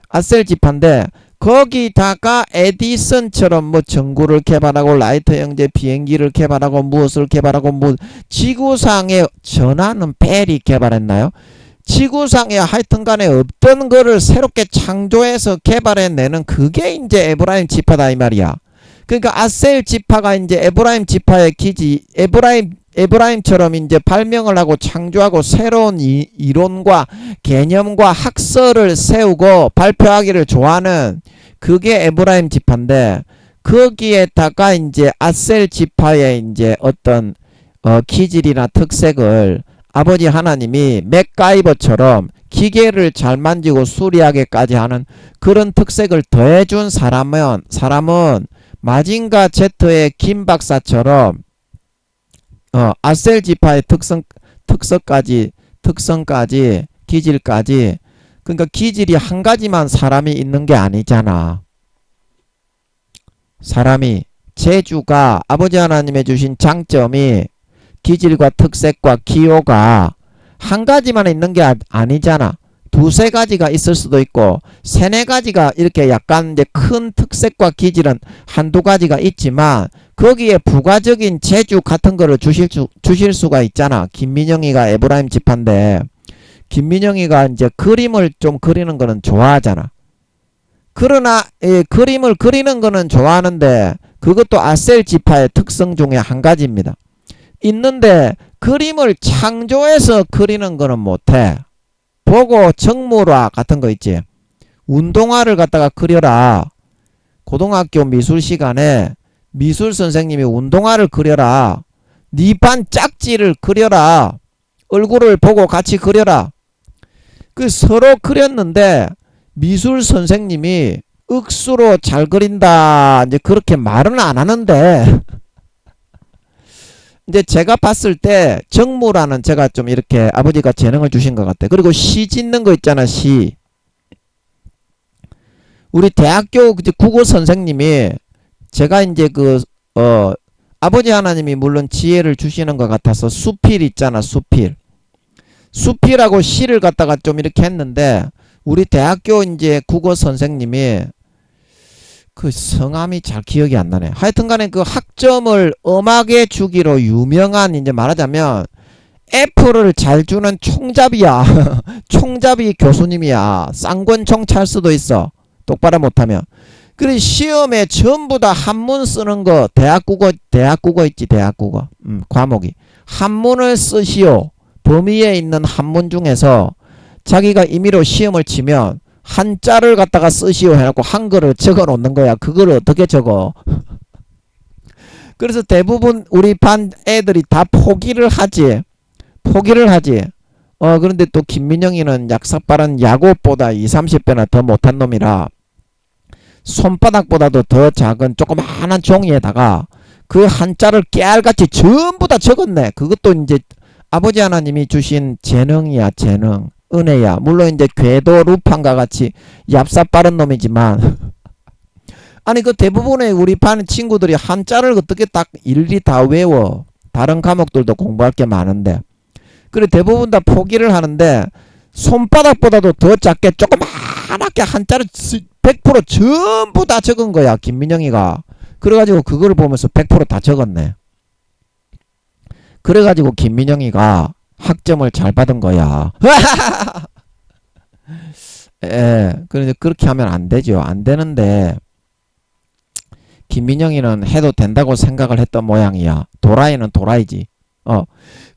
아셀 지파인데 거기다가 에디슨처럼 전구를 개발하고 라이터 형제 비행기를 개발하고 무엇을 개발하고 지구상에 전하는 벨이 개발했나요? 지구상에 하여튼간에 없던 거를 새롭게 창조해서 개발해내는 그게 이제 에브라임 지파다 이 말이야. 그러니까 아셀 지파가 이제 에브라임 지파의 기지, 에브라임처럼 이제 발명을 하고 창조하고 새로운 이론과 개념과 학설을 세우고 발표하기를 좋아하는 그게 에브라임 지파인데 거기에다가 이제 아셀 지파의 이제 어떤 기질이나 특색을 아버지 하나님이 맥가이버처럼 기계를 잘 만지고 수리하게까지 하는 그런 특색을 더해준 사람은 마징가 제트의 김 박사처럼 아셀 지파의 특성까지 기질까지. 그러니까 기질이 한 가지만 사람이 있는 게 아니잖아. 사람이 재주가 아버지 하나님의 주신 장점이 기질과 특색과 기호가 한 가지만 있는 게 아니잖아. 두세 가지가 있을 수도 있고 세네 가지가 이렇게 약간 이제 큰 특색과 기질은 한두 가지가 있지만 거기에 부가적인 재주 같은 거를 주실 수가 있잖아. 김민영이가 에브라임 지파인데 김민영이가 이제 그림을 좀 그리는 거는 좋아하잖아. 그러나 그림을 그리는 거는 좋아하는데 그것도 아셀 지파의 특성 중에 한 가지입니다. 있는데 그림을 창조해서 그리는 거는 못해. 보고 정물화 같은 거 있지. 운동화를 갖다가 그려라. 고등학교 미술 시간에 미술 선생님이 운동화를 그려라. 네 반 짝지를 그려라. 얼굴을 보고 같이 그려라. 그 서로 그렸는데 미술 선생님이 억수로 잘 그린다. 이제 그렇게 말은 안 하는데 이제 제가 봤을 때 정무라는 제가 좀 이렇게 아버지가 재능을 주신 것 같아. 그리고 시 짓는 거 있잖아. 시. 우리 대학교 국어 선생님이 제가 이제 아버지 하나님이 물론 지혜를 주시는 것 같아서 수필 있잖아. 수필. 수필하고 시를 갖다가 좀 이렇게 했는데 우리 대학교 이제 국어 선생님이 그 성함이 잘 기억이 안 나네. 하여튼간에 그 학점을 엄하게 주기로 유명한 이제 말하자면 F를 잘 주는 총잡이야. 총잡이 교수님이야. 쌍권총 찰 수도 있어. 똑바로 못하면. 그래 시험에 전부 다 한문 쓰는 거 대학국어 있지. 대학국어 과목이 한문을 쓰시오. 범위에 있는 한문 중에서 자기가 임의로 시험을 치면 한자를 갖다가 쓰시오 해놓고 한글을 적어 놓는 거야. 그걸 어떻게 적어? 그래서 대부분 우리 반 애들이 다 포기를 하지. 그런데 또 김민영이는 약삭빠른 야곱보다 20-30배나 더 못한 놈이라 손바닥보다도 더 작은 조그마한 종이에다가 그 한자를 깨알같이 전부 다 적었네. 그것도 이제 아버지 하나님이 주신 재능이야. 재능. 은혜야. 물론 이제 궤도 루팡과 같이 얍삽 빠른 놈이지만 아니 그 대부분의 우리 반 친구들이 한자를 어떻게 딱 일일이 다 외워. 다른 과목들도 공부할 게 많은데 그래 대부분 다 포기를 하는데 손바닥보다도 더 작게 조그맣게 한자를 100% 전부 다 적은 거야. 김민영이가. 그래가지고 그걸 보면서 100% 다 적었네. 그래가지고 김민영이가 학점을 잘 받은 거야. 그런데 그렇게 하면 안 되죠. 안 되는데 김민영이는 해도 된다고 생각을 했던 모양이야. 도라이는 도라이지.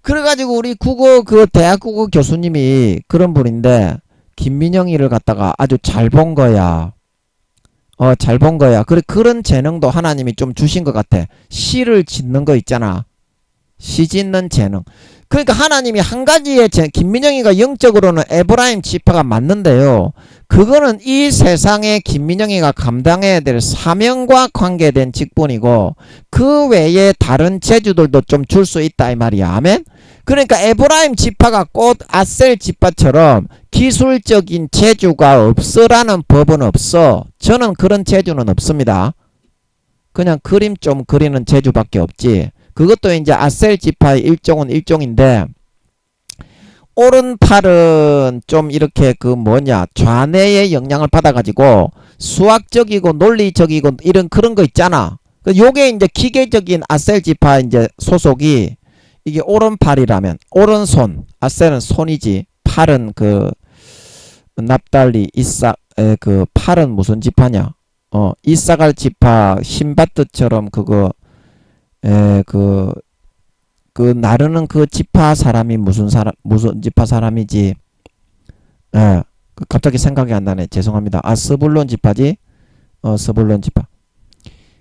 그래가지고 우리 대학 국어 교수님이 그런 분인데 김민영이를 갖다가 아주 잘 본 거야. 잘 본 거야. 그런 재능도 하나님이 좀 주신 것 같아. 시를 짓는 거 있잖아. 시 짓는 재능. 그러니까 하나님이 한 가지의 김민영이가 영적으로는 에브라임 지파가 맞는데요. 그거는 이 세상에 김민영이가 감당해야 될 사명과 관계된 직분이고 그 외에 다른 재주들도 좀 줄 수 있다 이 말이야. 아멘? 그러니까 에브라임 지파가 꼭 아셀 지파처럼 기술적인 재주가 없어라는 법은 없어. 저는 그런 재주는 없습니다. 그냥 그림 좀 그리는 재주밖에 없지. 그것도 이제 아셀 지파의 일종은 일종인데 오른팔은 좀 이렇게 좌뇌의 영향을 받아가지고 수학적이고 논리적이고 이런 그런 거 있잖아. 요게 이제 기계적인 아셀 지파 이제 소속이 이게 오른팔이라면 오른손 아셀은 손이지 팔은 납달리 이삭 팔은 무슨 지파냐? 이사갈 지파 신바트처럼 나르는 그 지파 사람이 무슨 지파 사람이지? 갑자기 생각이 안 나네. 죄송합니다. 스불론 지파지? 스불론 지파.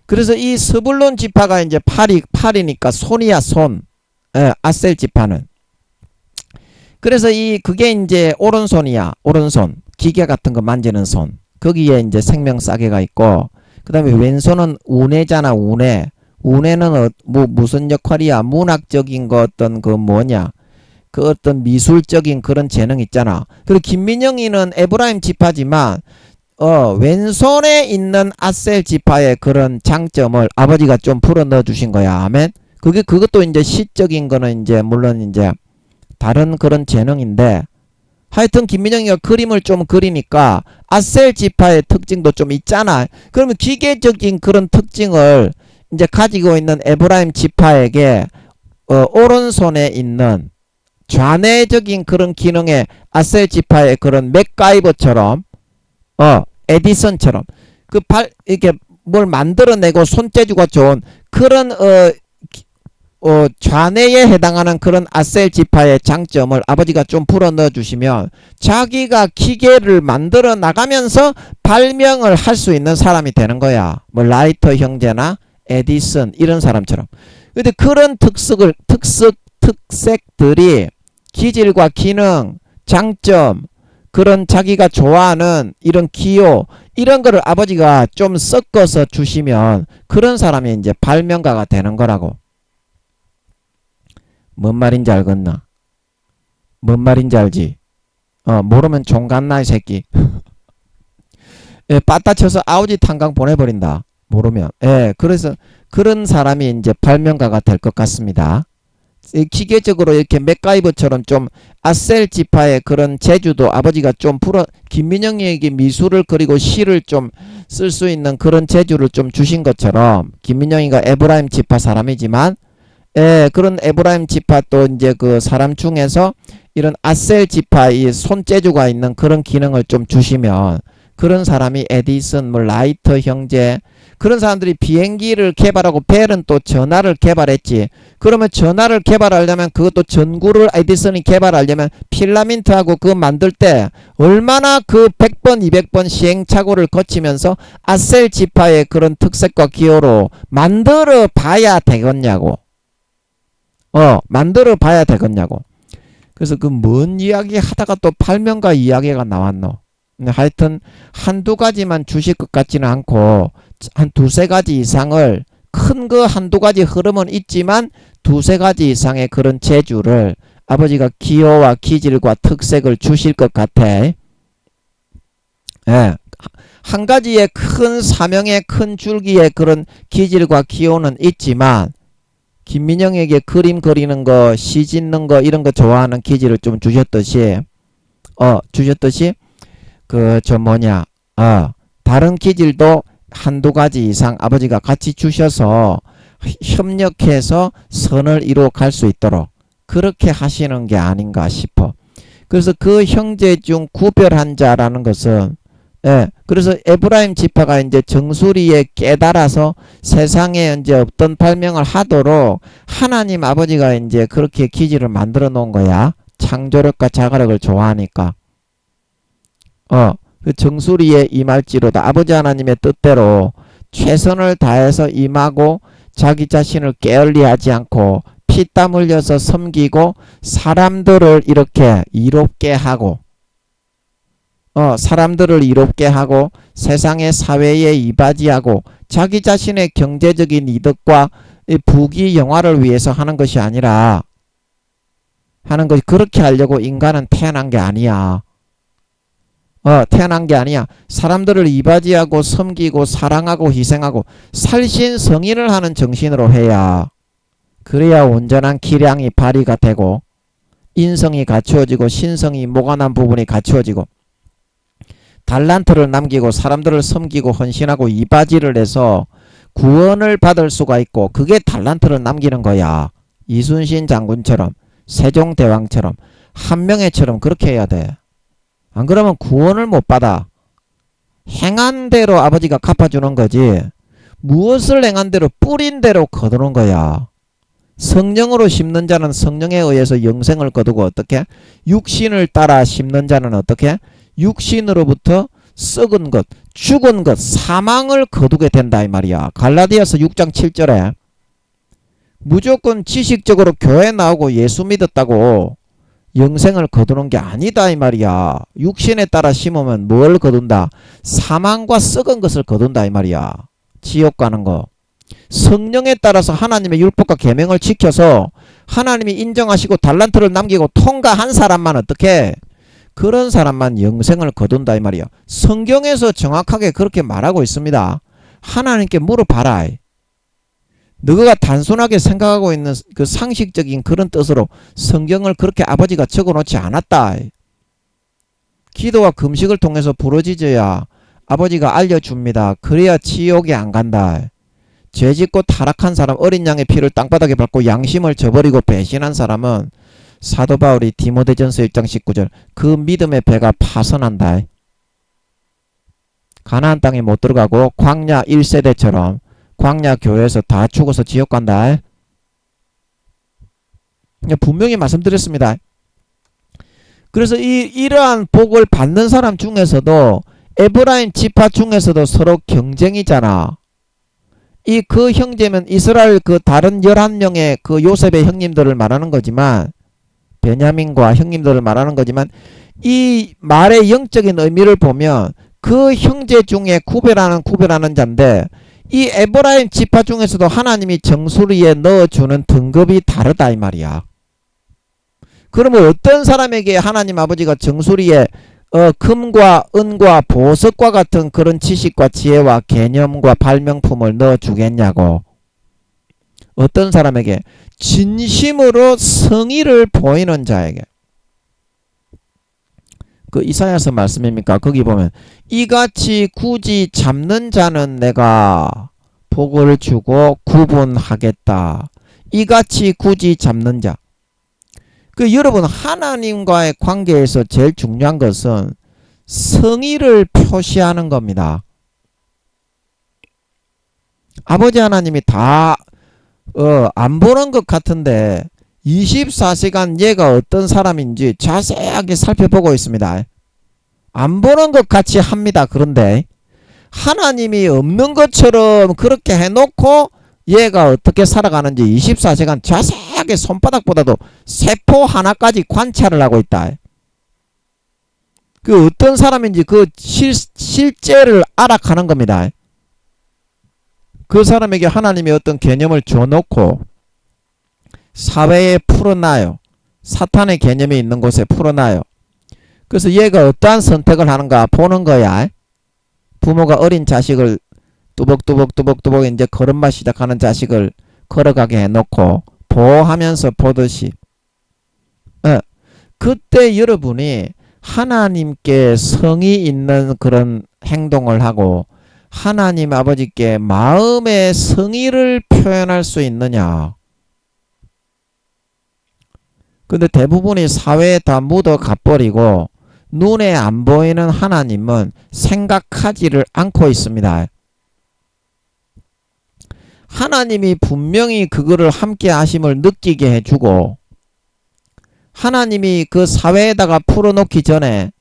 그래서 이 스불론 지파가 이제 팔이니까 손이야, 손. 아셀 지파는. 그래서 그게 이제 오른손이야, 오른손. 기계 같은 거 만지는 손. 거기에 이제 생명싸개가 있고, 그 다음에 왼손은 우뇌잖아, 우뇌. 우뇌는 무슨 역할이야? 문학적인 거 어떤 그 어떤 미술적인 그런 재능 있잖아. 그리고 김민영이는 에브라임 지파지만 왼손에 있는 아셀 지파의 그런 장점을 아버지가 좀 풀어 넣어 주신 거야. 아멘. 그것도 이제 시적인 거는 이제 물론 이제 다른 그런 재능인데, 하여튼 김민영이가 그림을 좀 그리니까 아셀 지파의 특징도 좀 있잖아. 그러면 기계적인 그런 특징을 이제 가지고 있는 에브라임 지파에게 오른손에 있는 좌뇌적인 그런 기능의 아셀 지파의 그런 맥가이버처럼 에디슨처럼 이렇게 뭘 만들어내고 손재주가 좋은 그런 좌뇌에 해당하는 그런 아셀 지파의 장점을 아버지가 좀 풀어 넣어 주시면 자기가 기계를 만들어 나가면서 발명을 할 수 있는 사람이 되는 거야. 뭐 라이터 형제나 에디슨 이런 사람처럼. 근데 그런 특색들이 기질과 기능, 장점, 그런 자기가 좋아하는 이런 기호, 이런 거를 아버지가 좀 섞어서 주시면 그런 사람이 이제 발명가가 되는 거라고. 뭔 말인지 알겠나? 뭔 말인지 알지? 모르면 종갓나 이 새끼. 예, 빠따 쳐서 아우지 탄광 보내버린다. 모르면. 예, 그래서 그런 사람이 이제 발명가가 될 것 같습니다. 기계적으로 이렇게 맥가이버처럼 좀 아셀 지파의 그런 재주도 아버지가 좀 김민영이에게 미술을 그리고 시를 좀 쓸 수 있는 그런 재주를 좀 주신 것처럼, 김민영이가 에브라임 지파 사람이지만 그런 에브라임 지파 또 이제 그 사람 중에서 이런 아셀 지파 이 손재주가 있는 그런 기능을 좀 주시면 그런 사람이 에디슨, 뭐 라이터 형제, 그런 사람들이 비행기를 개발하고 벨은 또 전화를 개발했지. 그러면 전화를 개발하려면 그것도 전구를 에디슨이 개발하려면 필라멘트하고 그거 만들 때 얼마나 그 100번 200번 시행착오를 거치면서 아셀 지파의 그런 특색과 기호로 만들어 봐야 되겠냐고. 만들어 봐야 되겠냐고. 그래서 그 뭔 이야기 하다가 또 발명가 이야기가 나왔노. 하여튼 한두 가지만 주실 것 같지는 않고 한 두세 가지 이상을, 큰 거 한두 가지 흐름은 있지만 두세 가지 이상의 그런 재주를 아버지가 기호와 기질과 특색을 주실 것 같아. 예. 한 가지의 큰 사명의 큰 줄기의 그런 기질과 기호는 있지만 김민영에게 그림 그리는 거, 시 짓는 거 이런 거 좋아하는 기질을 좀 주셨듯이 다른 기질도 한두 가지 이상 아버지가 같이 주셔서 협력해서 선을 이루어 갈 수 있도록 그렇게 하시는 게 아닌가 싶어. 그래서 그 형제 중 구별한 자라는 것은, 그래서 에브라임 지파가 이제 정수리에 깨달아서 세상에 이제 없던 발명을 하도록 하나님 아버지가 이제 그렇게 기질을 만들어 놓은 거야. 창조력과 자가력을 좋아하니까. 그 정수리에 임할지로다. 아버지 하나님의 뜻대로 최선을 다해서 임하고 자기 자신을 게을리하지 않고 피땀 흘려서 섬기고 사람들을 이렇게 이롭게 하고 세상의 사회에 이바지하고 자기 자신의 경제적인 이득과 부귀 영화를 위해서 하는 것이 아니라 그렇게 하려고 인간은 태어난 게 아니야. 사람들을 이바지하고 섬기고 사랑하고 희생하고 살신성인을 하는 정신으로 해야, 그래야 온전한 기량이 발휘가 되고 인성이 갖추어지고 신성이 모관한 부분이 갖추어지고 달란트를 남기고 사람들을 섬기고 헌신하고 이바지를 해서 구원을 받을 수가 있고, 그게 달란트를 남기는 거야. 이순신 장군처럼, 세종대왕처럼, 한명회처럼 그렇게 해야 돼. 안 그러면 구원을 못 받아. 행한 대로 아버지가 갚아주는 거지. 무엇을 행한 대로 뿌린 대로 거두는 거야. 성령으로 심는 자는 성령에 의해서 영생을 거두고, 어떻게? 육신을 따라 심는 자는 어떻게? 육신으로부터 썩은 것, 죽은 것, 사망을 거두게 된다 이 말이야. 갈라디아서 6장 7절에 무조건 지식적으로 교회 나오고 예수 믿었다고 영생을 거두는 게 아니다 이 말이야. 육신에 따라 심으면 뭘 거둔다? 사망과 썩은 것을 거둔다 이 말이야. 지옥 가는 거. 성령에 따라서 하나님의 율법과 계명을 지켜서 하나님이 인정하시고 달란트를 남기고 통과한 사람만 어떻게 그런 사람만 영생을 거둔다 이 말이야. 성경에서 정확하게 그렇게 말하고 있습니다. 하나님께 물어봐라. 너가 단순하게 생각하고 있는 그 상식적인 그런 뜻으로 성경을 그렇게 아버지가 적어놓지 않았다. 기도와 금식을 통해서 부러지져야 아버지가 알려줍니다. 그래야 지옥에 안 간다. 죄짓고 타락한 사람, 어린 양의 피를 땅바닥에 밟고 양심을 저버리고 배신한 사람은 사도 바울이 디모데전서 1장 19절 그 믿음의 배가 파선한다. 가나안 땅에 못 들어가고 광야 1세대처럼 광야 교회에서 다 죽어서 지옥 간다. 분명히 말씀드렸습니다. 그래서 이러한 복을 받는 사람 중에서도 에브라임 지파 중에서도 서로 경쟁이잖아. 그 형제면 이스라엘 그 다른 11명의 그 요셉의 형님들을 말하는 거지만 베냐민과 형님들을 말하는 거지만 이 말의 영적인 의미를 보면 그 형제 중에 구별하는 자인데 이 에브라임 지파 중에서도 하나님이 정수리에 넣어주는 등급이 다르다 이 말이야. 그러면 어떤 사람에게 하나님 아버지가 정수리에 금과 은과 보석과 같은 그런 지식과 지혜와 개념과 발명품을 넣어주겠냐고. 어떤 사람에게 진심으로 성의를 보이는 자에게. 그 이사야서 말씀입니까? 거기 보면 이같이 굳이 잡는 자는 내가 복을 주고 구분하겠다. 이같이 굳이 잡는 자. 그 여러분 하나님과의 관계에서 제일 중요한 것은 성의를 표시하는 겁니다. 아버지 하나님이 다 안 보는 것 같은데 24시간 얘가 어떤 사람인지 자세하게 살펴보고 있습니다. 안 보는 것 같이 합니다. 그런데 하나님이 없는 것처럼 그렇게 해놓고 얘가 어떻게 살아가는지 24시간 자세하게 손바닥보다도 세포 하나까지 관찰을 하고 있다. 그 어떤 사람인지 그 실제를 알아가는 겁니다. 그 사람에게 하나님이 어떤 개념을 줘놓고 사회에 풀어놔요. 사탄의 개념이 있는 곳에 풀어놔요. 그래서 얘가 어떠한 선택을 하는가 보는 거야. 부모가 어린 자식을 뚜벅뚜벅 이제 걸음마 시작하는 자식을 걸어가게 해놓고 보호하면서 보듯이 그때 여러분이 하나님께 성의 있는 그런 행동을 하고 하나님 아버지께 마음의 성의를 표현할 수 있느냐. 근데 대부분이 사회에 다 묻어 가버리고 눈에 안 보이는 하나님은 생각하지를 않고 있습니다. 하나님이 분명히 그거를 함께 하심을 느끼게 해주고 하나님이 그 사회에다가 풀어놓기 전에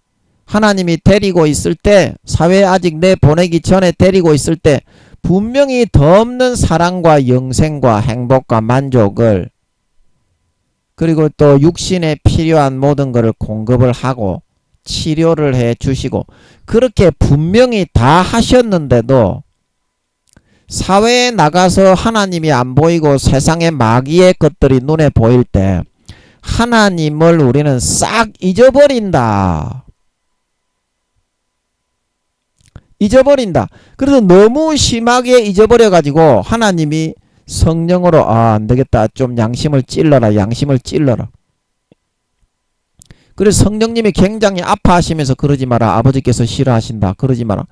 하나님이 데리고 있을 때 사회에 아직 내보내기 전에 데리고 있을 때 분명히 더 없는 사랑과 영생과 행복과 만족을 그리고 또 육신에 필요한 모든 것을 공급을 하고 치료를 해 주시고 그렇게 분명히 다 하셨는데도 사회에 나가서 하나님이 안 보이고 세상의 마귀의 것들이 눈에 보일 때 하나님을 우리는 싹 잊어버린다. 그래서 너무 심하게 잊어버려가지고 하나님이 성령으로 안되겠다. 좀 양심을 찔러라. 그래서 성령님이 굉장히 아파하시면서 그러지 마라. 아버지께서 싫어하신다. 그러지 마라.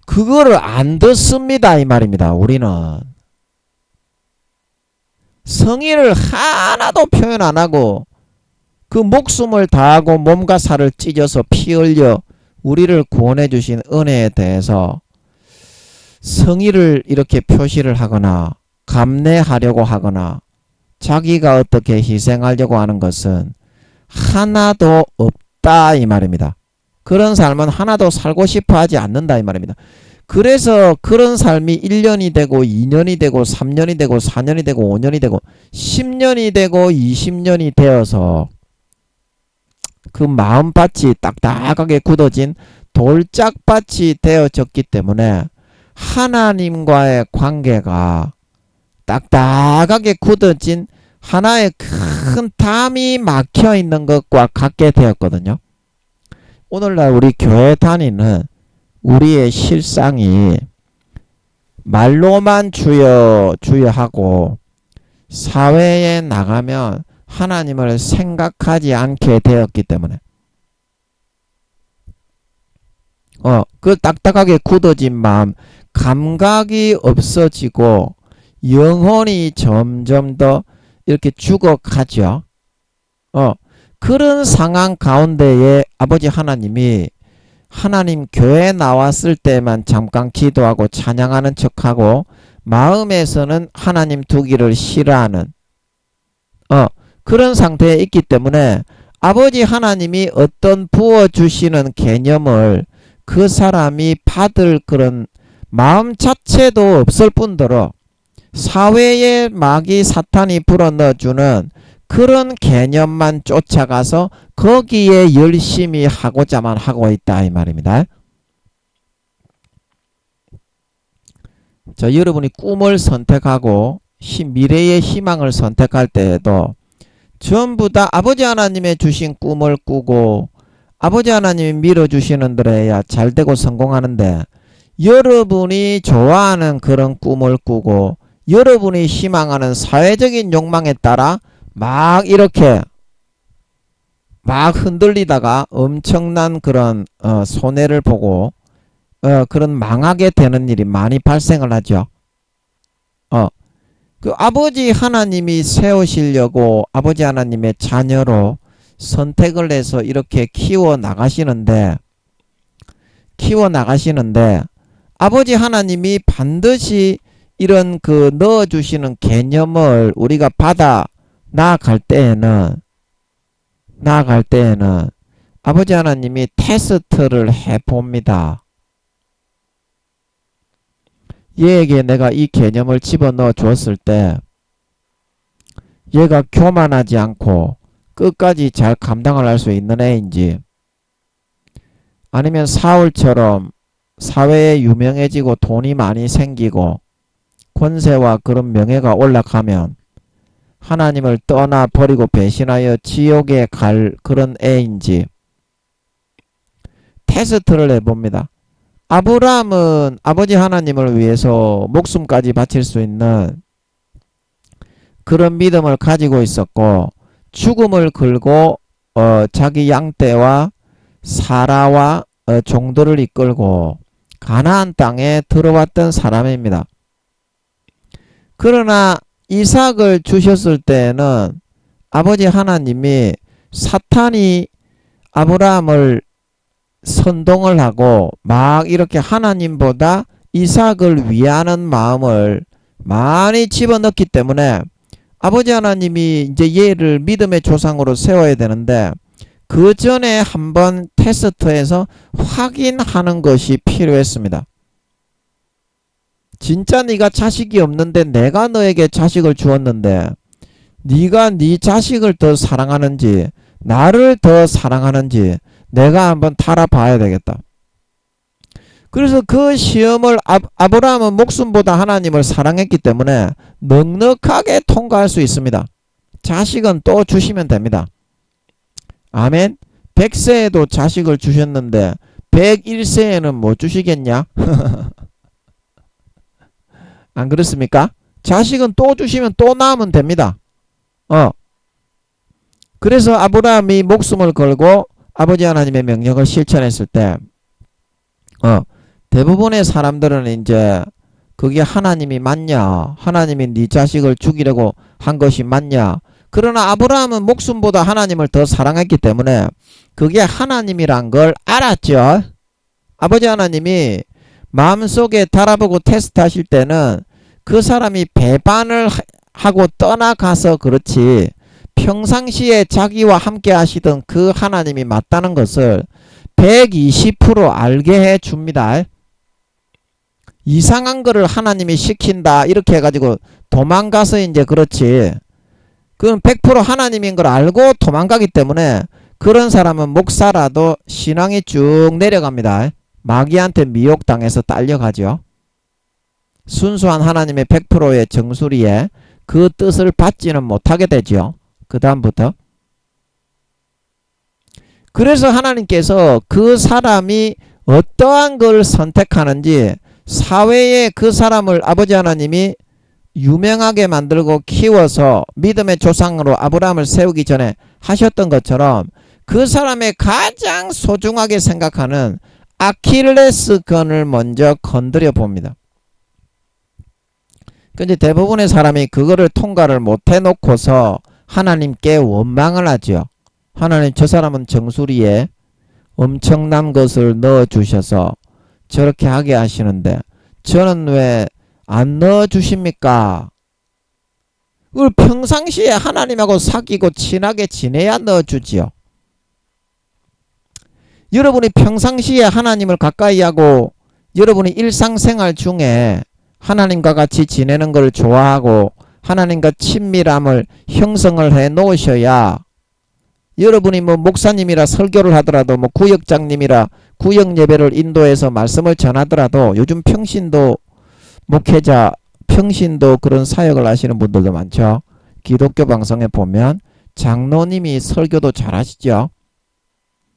그거를 안 듣습니다. 이 말입니다. 우리는. 성의를 하나도 표현 안 하고 그 목숨을 다하고 몸과 살을 찢어서 피 흘려 우리를 구원해 주신 은혜에 대해서 성의를 이렇게 표시를 하거나 감내하려고 하거나 자기가 어떻게 희생하려고 하는 것은 하나도 없다 이 말입니다. 그런 삶은 하나도 살고 싶어 하지 않는다 이 말입니다. 그래서 그런 삶이 1년이 되고 2년이 되고 3년이 되고 4년이 되고 5년이 되고 10년이 되고 20년이 되어서 그 마음밭이 딱딱하게 굳어진 돌짝밭이 되어졌기 때문에 하나님과의 관계가 딱딱하게 굳어진 하나의 큰 담이 막혀 있는 것과 같게 되었거든요. 오늘날 우리 교회 다니는 우리의 실상이 말로만 주여 주여 하고 사회에 나가면 하나님을 생각하지 않게 되었기 때문에 그 딱딱하게 굳어진 마음, 감각이 없어지고 영혼이 점점 더 이렇게 죽어가죠. 그런 상황 가운데에 아버지 하나님이 하나님 교회에 나왔을 때만 잠깐 기도하고 찬양하는 척하고 마음에서는 하나님 두기를 싫어하는 그런 상태에 있기 때문에 아버지 하나님이 어떤 부어주시는 개념을 그 사람이 받을 그런 마음 자체도 없을 뿐더러 사회에 마귀 사탄이 불어넣어주는 그런 개념만 쫓아가서 거기에 열심히 하고자만 하고 있다 이 말입니다. 자, 여러분이 꿈을 선택하고 미래의 희망을 선택할 때에도 전부 다 아버지 하나님의 주신 꿈을 꾸고 아버지 하나님이 밀어주시는 대로야 잘되고 성공하는데 여러분이 좋아하는 그런 꿈을 꾸고 여러분이 희망하는 사회적인 욕망에 따라 막 이렇게 막 흔들리다가 엄청난 그런 손해를 보고 그런 망하게 되는 일이 많이 발생을 하죠. 그 아버지 하나님이 세우시려고 아버지 하나님의 자녀로 선택을 해서 이렇게 키워 나가시는데 아버지 하나님이 반드시 이런 그 넣어주시는 개념을 우리가 받아 나아갈 때에는 아버지 하나님이 테스트를 해봅니다. 얘에게 내가 이 개념을 집어넣어 주었을 때 얘가 교만하지 않고 끝까지 잘 감당을 할 수 있는 애인지 아니면 사울처럼 사회에 유명해지고 돈이 많이 생기고 권세와 그런 명예가 올라가면 하나님을 떠나 버리고 배신하여 지옥에 갈 그런 애인지 테스트를 해봅니다. 아브라함은 아버지 하나님을 위해서 목숨까지 바칠 수 있는 그런 믿음을 가지고 있었고 죽음을 걸고 자기 양떼와 사라와 종들을 이끌고 가나안 땅에 들어왔던 사람입니다. 그러나 이삭을 주셨을 때에는 아버지 하나님이 사탄이 아브라함을 선동을 하고 막 이렇게 하나님보다 이삭을 위하는 마음을 많이 집어넣기 때문에 아버지 하나님이 이제 얘를 믿음의 조상으로 세워야 되는데 그 전에 한번 테스트해서 확인하는 것이 필요했습니다. 진짜 네가 자식이 없는데 내가 너에게 자식을 주었는데 네가 네 자식을 더 사랑하는지 나를 더 사랑하는지 내가 한번 달아봐야 되겠다. 그래서 그 시험을 아브라함은 목숨보다 하나님을 사랑했기 때문에 넉넉하게 통과할 수 있습니다. 자식은 또 주시면 됩니다. 아멘. 100세에도 자식을 주셨는데 101세에는 뭐 주시겠냐? 안 그렇습니까? 자식은 또 주시면 또 낳으면 됩니다. 그래서 아브라함이 목숨을 걸고 아버지 하나님의 명령을 실천했을 때 대부분의 사람들은 이제 그게 하나님이 맞냐? 하나님이 네 자식을 죽이려고 한 것이 맞냐? 그러나 아브라함은 목숨보다 하나님을 더 사랑했기 때문에 그게 하나님이란 걸 알았죠. 아버지 하나님이 마음속에 달아보고 테스트하실 때는 그 사람이 배반을 하고 떠나가서 그렇지 평상시에 자기와 함께 하시던 그 하나님이 맞다는 것을 120% 알게 해줍니다. 이상한 거를 하나님이 시킨다 이렇게 해가지고 도망가서 이제 그렇지 그건 100% 하나님인 걸 알고 도망가기 때문에 그런 사람은 목사라도 신앙이 쭉 내려갑니다. 마귀한테 미혹당해서 딸려가죠. 순수한 하나님의 100%의 정수리에 그 뜻을 받지는 못하게 되죠. 그 다음부터. 그래서 하나님께서 그 사람이 어떠한 걸 선택하는지 사회에 그 사람을 아버지 하나님이 유명하게 만들고 키워서 믿음의 조상으로 아브라함을 세우기 전에 하셨던 것처럼 그 사람의 가장 소중하게 생각하는 아킬레스건을 먼저 건드려 봅니다. 근데 대부분의 사람이 그거를 통과를 못 해놓고서 하나님께 원망을 하죠. 하나님, 저 사람은 정수리에 엄청난 것을 넣어주셔서 저렇게 하게 하시는데 저는 왜 안 넣어주십니까? 그걸 평상시에 하나님하고 사귀고 친하게 지내야 넣어주지요. 여러분이 평상시에 하나님을 가까이 하고 여러분이 일상생활 중에 하나님과 같이 지내는 걸 좋아하고 하나님과 친밀함을 형성을 해 놓으셔야 여러분이 뭐 목사님이라 설교를 하더라도 뭐 구역장님이라 구역 예배를 인도해서 말씀을 전하더라도 요즘 평신도 목회자 평신도 그런 사역을 하시는 분들도 많죠. 기독교 방송에 보면 장로님이 설교도 잘하시죠.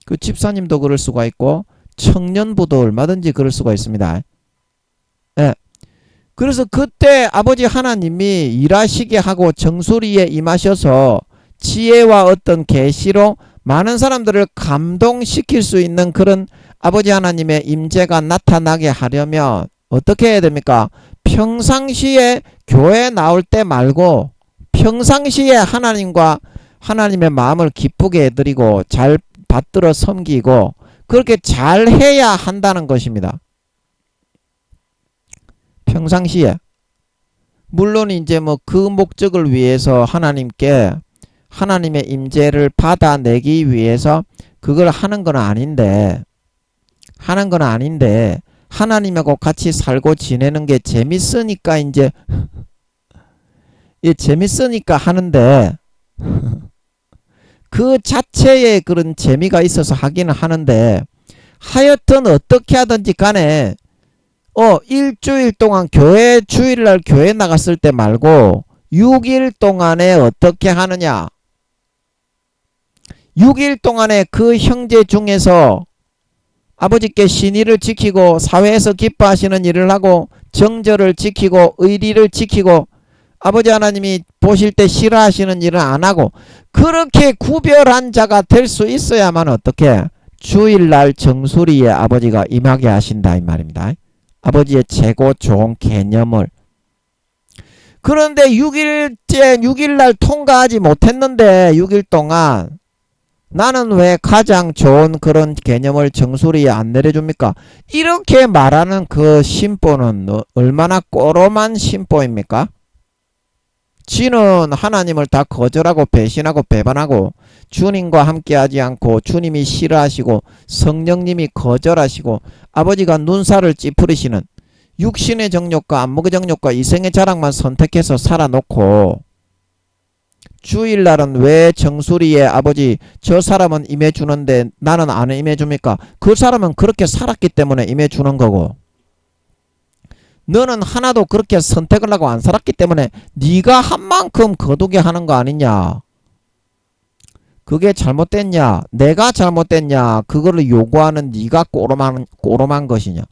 그 집사님도 그럴 수가 있고 청년부도 얼마든지 그럴 수가 있습니다. 예. 그래서 그때 아버지 하나님이 일하시게 하고 정수리에 임하셔서 지혜와 어떤 계시로 많은 사람들을 감동시킬 수 있는 그런 아버지 하나님의 임재가 나타나게 하려면 어떻게 해야 됩니까? 평상시에 교회 나올 때 말고 평상시에 하나님과 하나님의 마음을 기쁘게 해드리고 잘 받들어 섬기고 그렇게 잘 해야 한다는 것입니다. 평상시에. 물론 이제 뭐 그 목적을 위해서 하나님께 하나님의 임재를 받아내기 위해서 그걸 하는 건 아닌데 하나님하고 같이 살고 지내는 게 재밌으니까 이제 재밌으니까 하는데 그 자체에 그런 재미가 있어서 하기는 하는데 하여튼 어떻게 하든지 간에 일주일 동안 교회 주일날 교회 나갔을 때 말고 6일 동안에 어떻게 하느냐 6일 동안에 그 형제 중에서 아버지께 신의를 지키고 사회에서 기뻐하시는 일을 하고 정절을 지키고 의리를 지키고 아버지 하나님이 보실 때 싫어하시는 일은 안 하고 그렇게 구별한 자가 될 수 있어야만 어떻게 주일날 정수리에 아버지가 임하게 하신다 이 말입니다. 아버지의 최고 좋은 개념을. 그런데 6일날 통과하지 못했는데 6일 동안 나는 왜 가장 좋은 그런 개념을 정수리에 안 내려줍니까? 이렇게 말하는 그 심보는 얼마나 꼬롬한 심보입니까? 지는 하나님을 다 거절하고 배신하고 배반하고 주님과 함께하지 않고 주님이 싫어하시고 성령님이 거절하시고 아버지가 눈살을 찌푸리시는 육신의 정욕과 안목의 정욕과 이생의 자랑만 선택해서 살아놓고 주일날은 왜 정수리에 아버지 저 사람은 임해주는데 나는 안 임해줍니까? 그 사람은 그렇게 살았기 때문에 임해주는 거고 너는 하나도 그렇게 선택을 하고 안 살았기 때문에 네가 한 만큼 거두게 하는 거 아니냐? 그게 잘못됐냐? 내가 잘못됐냐? 그거를 요구하는 네가 꼬롬한 것이냐?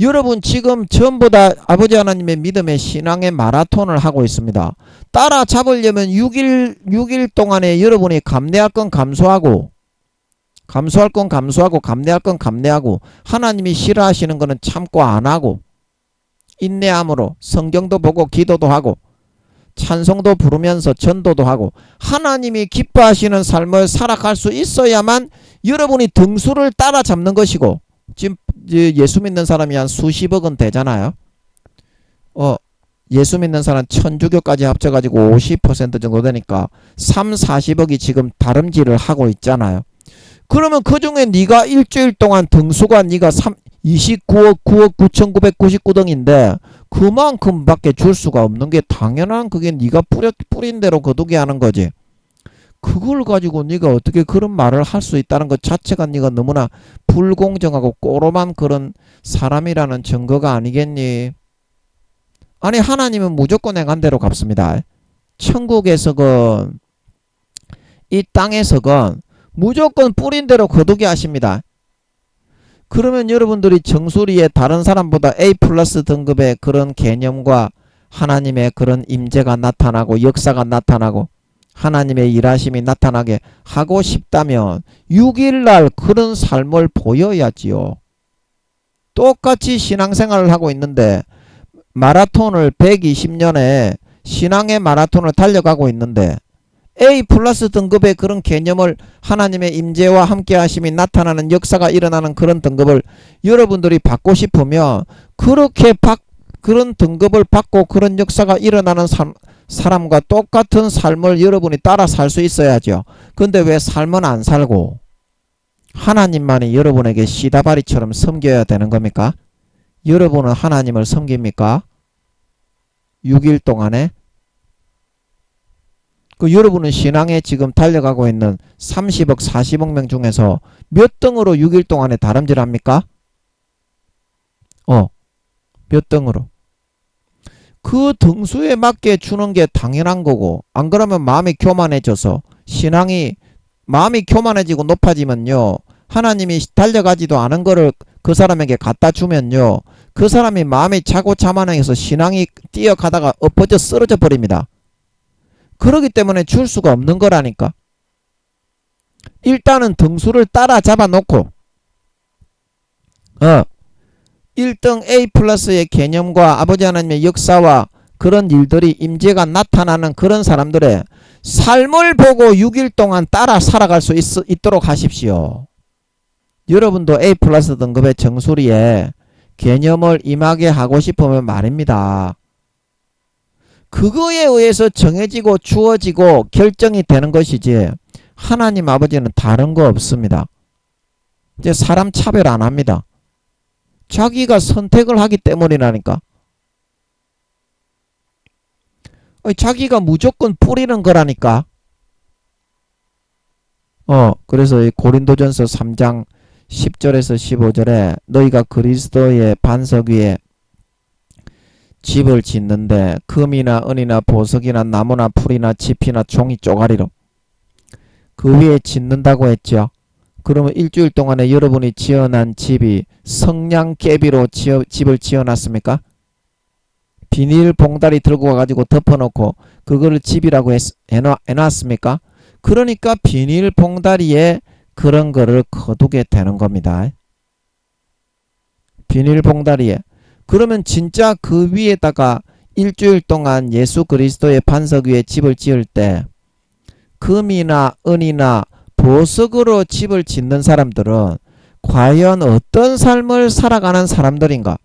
여러분 지금 전부 다 아버지 하나님의 믿음의 신앙의 마라톤을 하고 있습니다. 따라잡으려면 6일 동안에 여러분이 감내할 건 감수하고 감수할 건 감수하고 감내할 건 감내하고 하나님이 싫어하시는 거는 참고 안 하고 인내함으로 성경도 보고 기도도 하고 찬송도 부르면서 전도도 하고 하나님이 기뻐하시는 삶을 살아갈 수 있어야만 여러분이 등수를 따라잡는 것이고 지금 예수 믿는 사람이 한 수십억은 되잖아요. 예수 믿는 사람 천주교까지 합쳐가지고 50% 정도 되니까 40억이 지금 다름질을 하고 있잖아요. 그러면 그 중에 네가 일주일 동안 등수가 네가 29억 9억 9,999등인데 그만큼 밖에 줄 수가 없는 게 당연한 그게 네가 뿌린 대로 거두게 하는 거지. 그걸 가지고 네가 어떻게 그런 말을 할 수 있다는 것 자체가 네가 너무나 불공정하고 꼬롬한 그런 사람이라는 증거가 아니겠니? 아니 하나님은 무조건 행한 대로 갚습니다. 천국에서건 이 땅에서건 무조건 뿌린 대로 거두게 하십니다. 그러면 여러분들이 정수리에 다른 사람보다 A 플러스 등급의 그런 개념과 하나님의 그런 임재가 나타나고 역사가 나타나고 하나님의 일하심이 나타나게 하고 싶다면 6일날 그런 삶을 보여야지요. 똑같이 신앙생활을 하고 있는데 마라톤을 120년에 신앙의 마라톤을 달려가고 있는데 A 플러스 등급의 그런 개념을 하나님의 임재와 함께 하심이 나타나는 역사가 일어나는 그런 등급을 여러분들이 받고 싶으면 그렇게 그런 등급을 받고 그런 역사가 일어나는 사람과 똑같은 삶을 여러분이 따라 살 수 있어야죠. 근데 왜 삶은 안 살고 하나님만이 여러분에게 시다바리처럼 섬겨야 되는 겁니까? 여러분은 하나님을 섬깁니까? 6일 동안에? 여러분은 신앙에 지금 달려가고 있는 30억 40억 명 중에서 몇 등으로 6일 동안에 다름질합니까? 몇 등으로? 그 등수에 맞게 주는 게 당연한 거고 안 그러면 마음이 교만해져서 마음이 교만해지고 높아지면요 하나님이 달려가지도 않은 거를 그 사람에게 갖다 주면요 그 사람이 마음이 차고 자만해서 신앙이 뛰어가다가 엎어져 쓰러져 버립니다. 그러기 때문에 줄 수가 없는 거라니까. 일단은 등수를 따라잡아 놓고 1등 A 플러스의 개념과 아버지 하나님의 역사와 그런 일들이 임재가 나타나는 그런 사람들의 삶을 보고 6일 동안 따라 살아갈 수 있도록 하십시오. 여러분도 A 플러스 등급의 정수리에 개념을 임하게 하고 싶으면 말입니다. 그거에 의해서 정해지고 주어지고 결정이 되는 것이지 하나님 아버지는 다른 거 없습니다. 이제 사람 차별 안 합니다. 자기가 선택을 하기 때문이라니까. 자기가 무조건 뿌리는 거라니까. 그래서 이 고린도전서 3장 10절에서 15절에 너희가 그리스도의 반석 위에 집을 짓는데 금이나 은이나 보석이나 나무나 풀이나 짚이나 종이 쪼가리로 그 위에 짓는다고 했죠. 그러면 일주일 동안에 여러분이 지어난 집이 성냥개비로 집을 지어놨습니까? 비닐 봉다리 들고 와가지고 덮어놓고 그거를 집이라고 해놨습니까? 그러니까 비닐 봉다리에 그런 거를 거두게 되는 겁니다. 비닐 봉다리에. 그러면 진짜 그 위에다가 일주일 동안 예수 그리스도의 반석 위에 집을 지을 때 금이나 은이나 보석으로 집을 짓는 사람들은 과연 어떤 삶을 살아가는 사람들인가?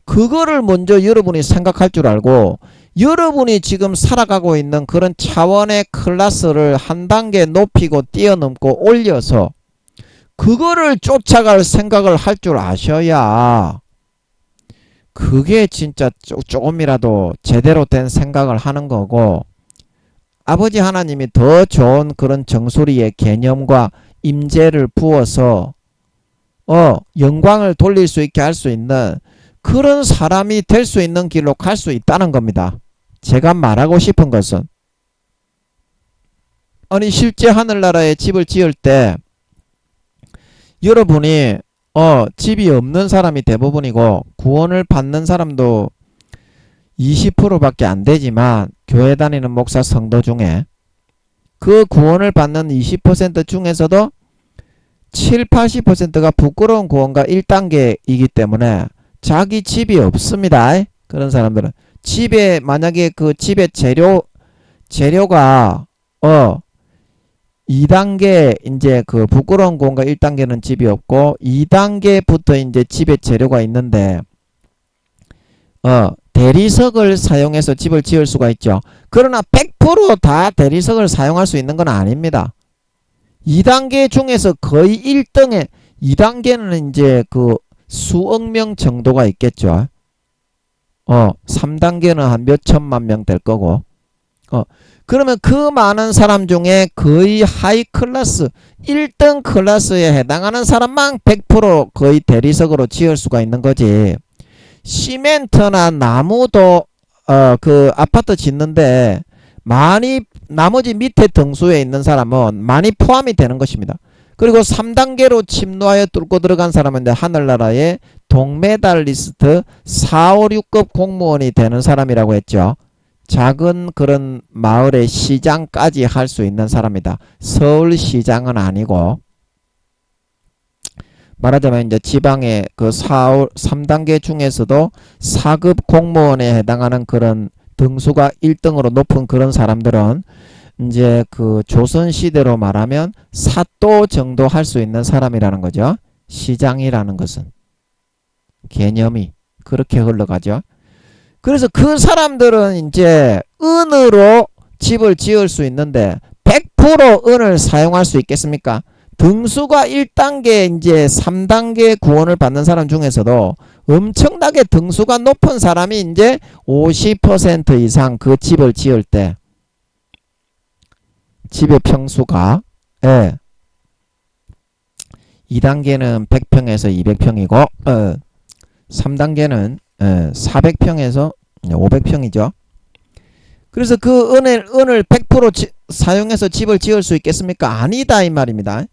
그거를 먼저 여러분이 생각할 줄 알고 여러분이 지금 살아가고 있는 그런 차원의 클래스를 한 단계 높이고 뛰어넘고 올려서 그거를 쫓아갈 생각을 할 줄 아셔야 그게 진짜 조금이라도 제대로 된 생각을 하는 거고 아버지 하나님이 더 좋은 그런 정수리의 개념과 임재를 부어서 영광을 돌릴 수 있게 할 수 있는 그런 사람이 될 수 있는 길로 갈 수 있다는 겁니다. 제가 말하고 싶은 것은 아니 실제 하늘나라에 집을 지을 때 여러분이 집이 없는 사람이 대부분이고 구원을 받는 사람도 20%밖에 안 되지만 교회 다니는 목사 성도 중에 그 구원을 받는 20% 중에서도 70~80%가 부끄러운 구원과 1단계이기 때문에 자기 집이 없습니다. 그런 사람들은 집에 만약에 그 집의 재료가 2단계 이제 그 부끄러운 구원과 1단계는 집이 없고 2단계부터 이제 집에 재료가 있는데 대리석을 사용해서 집을 지을 수가 있죠. 그러나 100% 다 대리석을 사용할 수 있는 건 아닙니다. 2단계 중에서 거의 1등에 2단계는 이제 그 수억 명 정도가 있겠죠. 3단계는 한 몇 천만 명 될 거고 그러면 그 많은 사람 중에 거의 하이 클래스 1등 클래스에 해당하는 사람만 100% 거의 대리석으로 지을 수가 있는 거지 시멘트나 나무도 그 아파트 짓는데 많이 나머지 밑에 등수에 있는 사람은 많이 포함이 되는 것입니다. 그리고 3단계로 침노하여 뚫고 들어간 사람인데 하늘나라의 동메달리스트 4, 5, 6급 공무원이 되는 사람이라고 했죠. 작은 그런 마을의 시장까지 할 수 있는 사람이다. 서울시장은 아니고 말하자면 이제 지방의 그 3단계 중에서도 4급 공무원에 해당하는 그런 등수가 1등으로 높은 그런 사람들은 이제 그 조선시대로 말하면 사또 정도 할 수 있는 사람이라는 거죠. 시장이라는 것은. 개념이 그렇게 흘러가죠. 그래서 그 사람들은 이제 은으로 집을 지을 수 있는데 100% 은을 사용할 수 있겠습니까? 등수가 1단계 이제 3단계 구원을 받는 사람 중에서도 엄청나게 등수가 높은 사람이 이제 50% 이상 그 집을 지을 때 집의 평수가 2단계는 100평에서 200평이고 3단계는 400평에서 500평이죠. 그래서 그 은을 100% 사용해서 집을 지을 수 있겠습니까? 아니다 이 말입니다.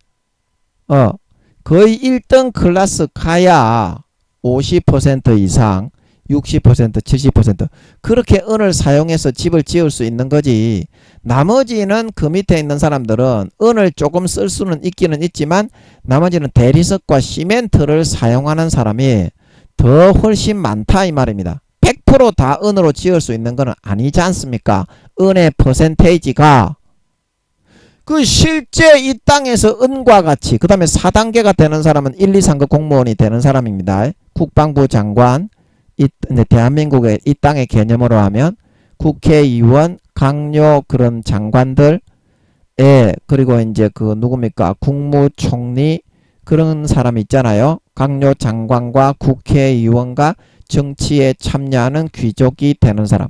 거의 1등 클래스 가야 50% 이상 60% 70% 그렇게 은을 사용해서 집을 지을 수 있는 거지. 나머지는 그 밑에 있는 사람들은 은을 조금 쓸 수는 있기는 있지만 나머지는 대리석과 시멘트를 사용하는 사람이 더 훨씬 많다 이 말입니다. 100% 다 은으로 지을 수 있는 건 아니지 않습니까? 은의 퍼센테이지가 그 실제 이 땅에서 은과 같이 그 다음에 4단계가 되는 사람은 1, 2, 3급 공무원이 되는 사람입니다. 국방부 장관 대한민국의 이 땅의 개념으로 하면 국회의원 강요 그런 장관들 그리고 이제 그 누굽니까 국무총리 그런 사람 있잖아요. 강요 장관과 국회의원과 정치에 참여하는 귀족이 되는 사람.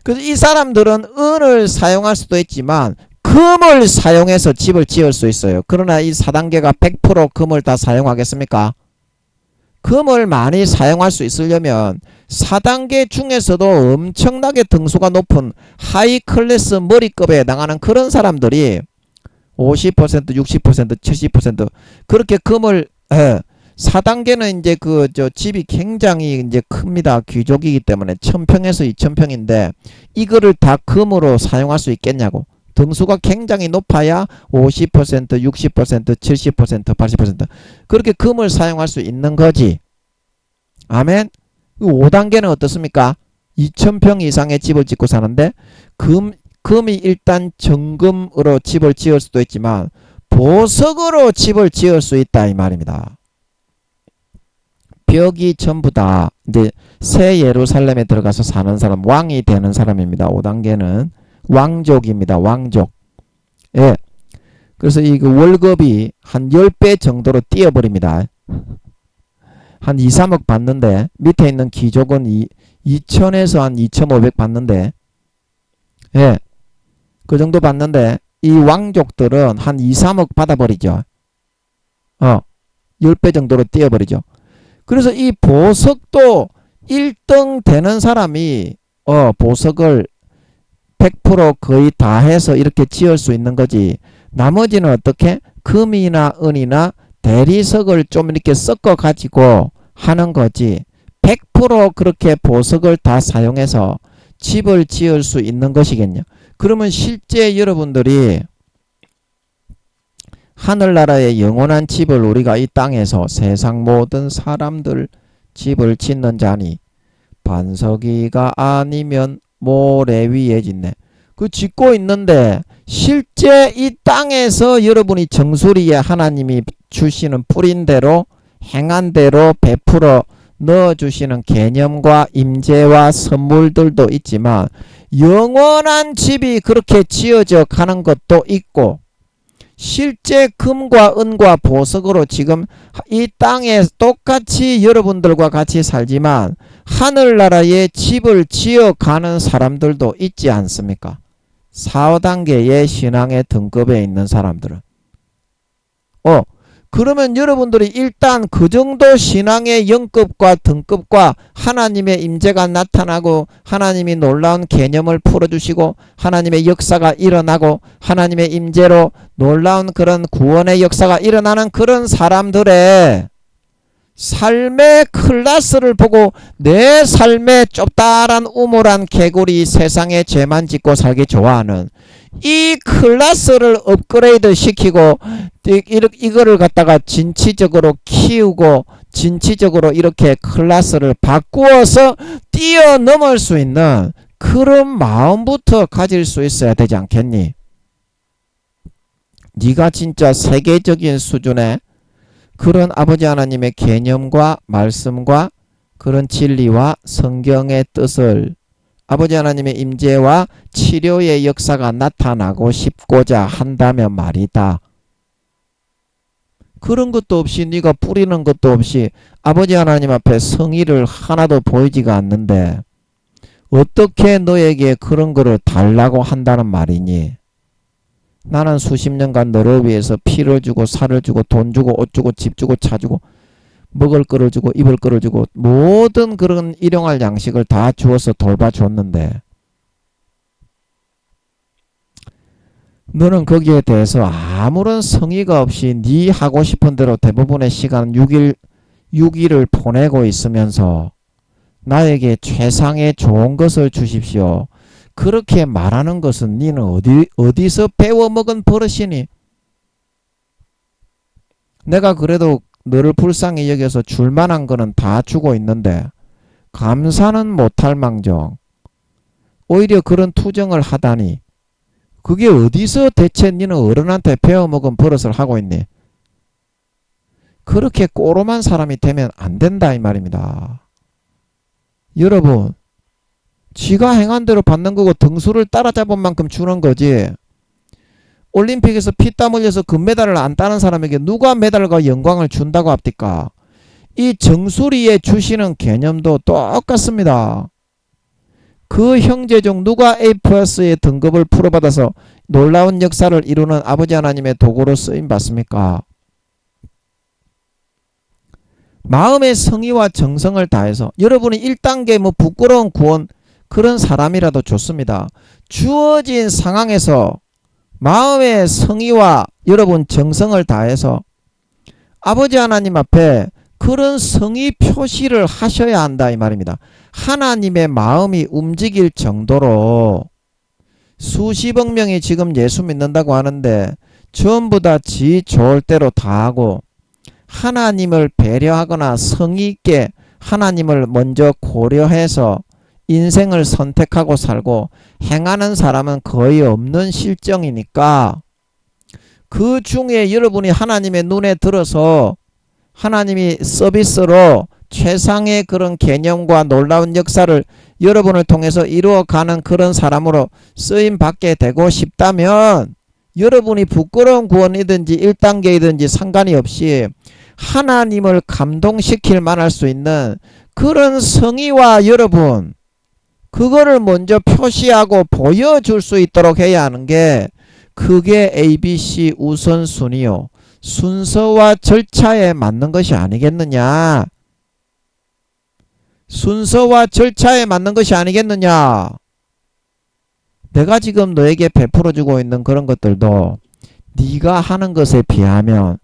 그래서 이 사람들은 은을 사용할 수도 있지만 금을 사용해서 집을 지을 수 있어요. 그러나 이 4단계가 100% 금을 다 사용하겠습니까? 금을 많이 사용할 수 있으려면 4단계 중에서도 엄청나게 등수가 높은 하이 클래스 머리급에 해당하는 그런 사람들이 50%, 60%, 70% 그렇게 금을 4단계는 이제 그 집이 굉장히 이제 큽니다. 귀족이기 때문에 1000평에서 2000평인데 이거를 다 금으로 사용할 수 있겠냐고. 등수가 굉장히 높아야 50%, 60%, 70%, 80% 그렇게 금을 사용할 수 있는 거지. 아멘. 5단계는 어떻습니까? 2000평 이상의 집을 짓고 사는데 금이 일단 정금으로 집을 지을 수도 있지만 보석으로 집을 지을 수 있다 이 말입니다. 벽이 전부 다 이제 새 예루살렘에 들어가서 사는 사람 왕이 되는 사람입니다. 5단계는 왕족입니다. 왕족. 그래서 이 월급이 한 10배 정도로 뛰어버립니다. 한 2, 3억 받는데 밑에 있는 귀족은 2천에서 한 2,500 받는데 그 정도 받는데 이 왕족들은 한 2, 3억 받아버리죠. 10배 정도로 뛰어버리죠. 그래서 이 보석도 1등 되는 사람이 보석을 100% 거의 다 해서 이렇게 지을 수 있는 거지. 나머지는 어떻게? 금이나 은이나 대리석을 좀 이렇게 섞어 가지고 하는 거지. 100% 그렇게 보석을 다 사용해서 집을 지을 수 있는 것이겠냐. 그러면 실제 여러분들이 하늘나라의 영원한 집을 우리가 이 땅에서 세상 모든 사람들 집을 짓는 자니 반석이가 아니면 모래 위에 짓네. 그 짓고 있는데 실제 이 땅에서 여러분이 정수리에 하나님이 주시는 뿌린 대로 행한 대로 베풀어 넣어주시는 개념과 임재와 선물들도 있지만 영원한 집이 그렇게 지어져 가는 것도 있고 실제 금과 은과 보석으로 지금 이 땅에 똑같이 여러분들과 같이 살지만 하늘나라에 집을 지어가는 사람들도 있지 않습니까? 4, 5단계의 신앙의 등급에 있는 사람들은 그러면 여러분들이 일단 그 정도 신앙의 영급과 등급과 하나님의 임재가 나타나고 하나님이 놀라운 개념을 풀어주시고 하나님의 역사가 일어나고 하나님의 임재로 놀라운 그런 구원의 역사가 일어나는 그런 사람들의 삶의 클래스를 보고 내 삶의 좁다란 우물한 개구리 세상에 죄만 짓고 살기 좋아하는 이 클래스를 업그레이드 시키고 이거를 갖다가 진취적으로 키우고 진취적으로 이렇게 클래스를 바꾸어서 뛰어넘을 수 있는 그런 마음부터 가질 수 있어야 되지 않겠니? 네가 진짜 세계적인 수준의 그런 아버지 하나님의 개념과 말씀과 그런 진리와 성경의 뜻을 아버지 하나님의 임재와 치료의 역사가 나타나고 싶고자 한다면 말이다. 그런 것도 없이 네가 뿌리는 것도 없이 아버지 하나님 앞에 성의를 하나도 보이지가 않는데 어떻게 너에게 그런 거를 달라고 한다는 말이니? 나는 수십 년간 너를 위해서 피를 주고 살을 주고 돈 주고 옷 주고 집 주고 차 주고 먹을 거를 주고 입을 거를 주고 모든 그런 일용할 양식을 다 주어서 돌봐줬는데 너는 거기에 대해서 아무런 성의가 없이 네 하고 싶은 대로 대부분의 시간 6일을 보내고 있으면서 나에게 최상의 좋은 것을 주십시오. 그렇게 말하는 것은 니는 어디서 배워먹은 버릇이니? 내가 그래도 너를 불쌍히 여겨서 줄만한 거는 다 주고 있는데 감사는 못할 망정 오히려 그런 투정을 하다니 그게 어디서 대체 니는 어른한테 배워먹은 버릇을 하고 있니? 그렇게 꼬롬한 사람이 되면 안 된다 이 말입니다. 여러분 지가 행한 대로 받는 거고 등수를 따라잡은 만큼 주는 거지. 올림픽에서 피땀 흘려서 금메달을 안 따는 사람에게 누가 메달과 영광을 준다고 합니까? 이 정수리에 주시는 개념도 똑같습니다. 그 형제 중 누가 A+의 등급을 풀어받아서 놀라운 역사를 이루는 아버지 하나님의 도구로 쓰임받습니까? 마음의 성의와 정성을 다해서 여러분이 1단계 뭐 부끄러운 구원 그런 사람이라도 좋습니다. 주어진 상황에서 마음의 성의와 여러분 정성을 다해서 아버지 하나님 앞에 그런 성의 표시를 하셔야 한다 이 말입니다. 하나님의 마음이 움직일 정도로 수십억 명이 지금 예수 믿는다고 하는데 전부 다 지 좋을 대로 다 하고 하나님을 배려하거나 성의 있게 하나님을 먼저 고려해서 인생을 선택하고 살고 행하는 사람은 거의 없는 실정이니까 그 중에 여러분이 하나님의 눈에 들어서 하나님이 서비스로 최상의 그런 개념과 놀라운 역사를 여러분을 통해서 이루어가는 그런 사람으로 쓰임받게 되고 싶다면 여러분이 부끄러운 구원이든지 1단계이든지 상관이 없이 하나님을 감동시킬 만할 수 있는 그런 성의와 여러분 그거를 먼저 표시하고 보여줄 수 있도록 해야 하는 게 그게 ABC 우선순위요. 순서와 절차에 맞는 것이 아니겠느냐. 순서와 절차에 맞는 것이 아니겠느냐. 내가 지금 너에게 베풀어주고 있는 그런 것들도 네가 하는 것에 비하면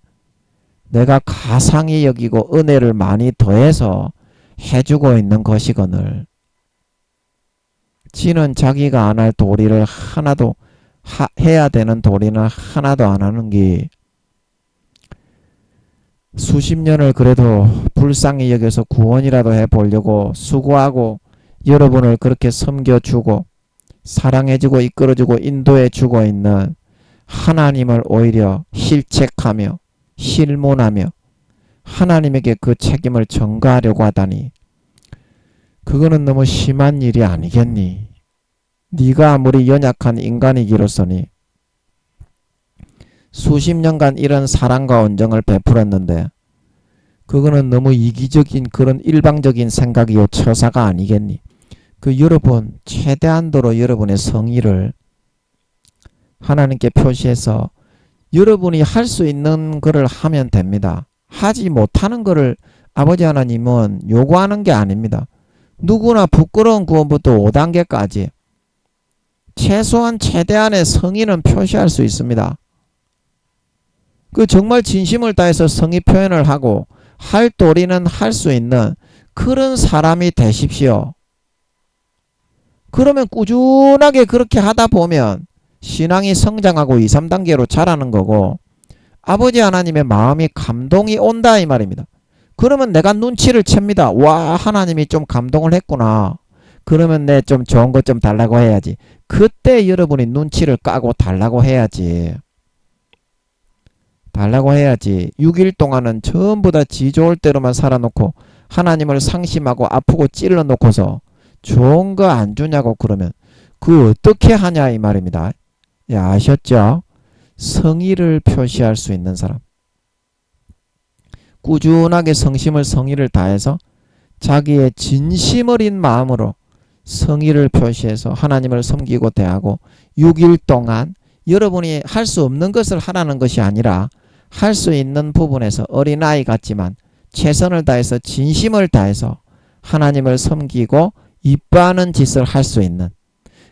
내가 가상히 여기고 은혜를 많이 더해서 해주고 있는 것이거늘. 지는 자기가 안 할 도리를 하나도 해야 되는 도리는 하나도 안 하는 게 수십 년을 그래도 불쌍히 여겨서 구원이라도 해보려고 수고하고 여러분을 그렇게 섬겨주고 사랑해주고 이끌어주고 인도해주고 있는 하나님을 오히려 실책하며 실문하며 하나님에게 그 책임을 전가하려고 하다니 그거는 너무 심한 일이 아니겠니? 네가 아무리 연약한 인간이기로서니 수십 년간 이런 사랑과 온정을 베풀었는데 그거는 너무 이기적인 그런 일방적인 생각이요 처사가 아니겠니? 그 여러분 최대한도로 여러분의 성의를 하나님께 표시해서 여러분이 할 수 있는 거를 하면 됩니다. 하지 못하는 거를 아버지 하나님은 요구하는 게 아닙니다. 누구나 부끄러운 구원부터 5단계까지 최소한 최대한의 성의는 표시할 수 있습니다. 그 정말 진심을 다해서 성의 표현을 하고 할 도리는 할 수 있는 그런 사람이 되십시오. 그러면 꾸준하게 그렇게 하다 보면 신앙이 성장하고 2, 3단계로 자라는 거고 아버지 하나님의 마음이 감동이 온다 이 말입니다. 그러면 내가 눈치를 챕니다. 와, 하나님이 좀 감동을 했구나. 그러면 내 좀 좋은 것 좀 달라고 해야지. 그때 여러분이 눈치를 까고 달라고 해야지. 달라고 해야지. 6일 동안은 전부 다 지 좋을 대로만 살아놓고 하나님을 상심하고 아프고 찔러 놓고서 좋은 거 안 주냐고 그러면 그 어떻게 하냐 이 말입니다. 예, 아셨죠? 성의를 표시할 수 있는 사람. 꾸준하게 성의를 다해서 자기의 진심 어린 마음으로 성의를 표시해서 하나님을 섬기고 대하고 6일 동안 여러분이 할 수 없는 것을 하라는 것이 아니라 할 수 있는 부분에서 어린아이 같지만 최선을 다해서 진심을 다해서 하나님을 섬기고 이뻐하는 짓을 할 수 있는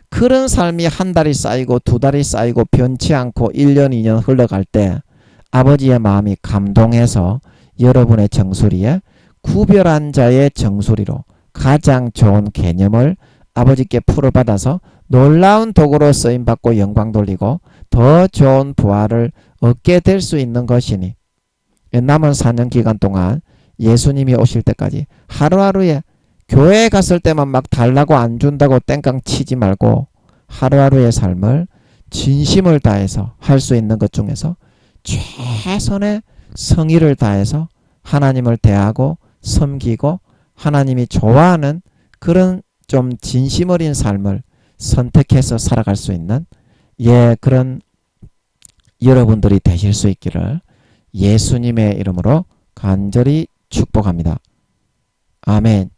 그런 삶이 한 달이 쌓이고 두 달이 쌓이고 변치 않고 1년 2년 흘러갈 때 아버지의 마음이 감동해서 여러분의 정수리에 구별한 자의 정수리로 가장 좋은 개념을 아버지께 풀을 받아서 놀라운 도구로 쓰임받고 영광 돌리고 더 좋은 부활을 얻게 될 수 있는 것이니 남은 4년 기간 동안 예수님이 오실 때까지 하루하루에 교회에 갔을 때만 막 달라고 안 준다고 땡깡 치지 말고 하루하루의 삶을 진심을 다해서 할 수 있는 것 중에서 최선의 성의를 다해서 하나님을 대하고 섬기고 하나님이 좋아하는 그런 좀 진심 어린 삶을 선택해서 살아갈 수 있는 그런 여러분들이 되실 수 있기를 예수님의 이름으로 간절히 축복합니다. 아멘.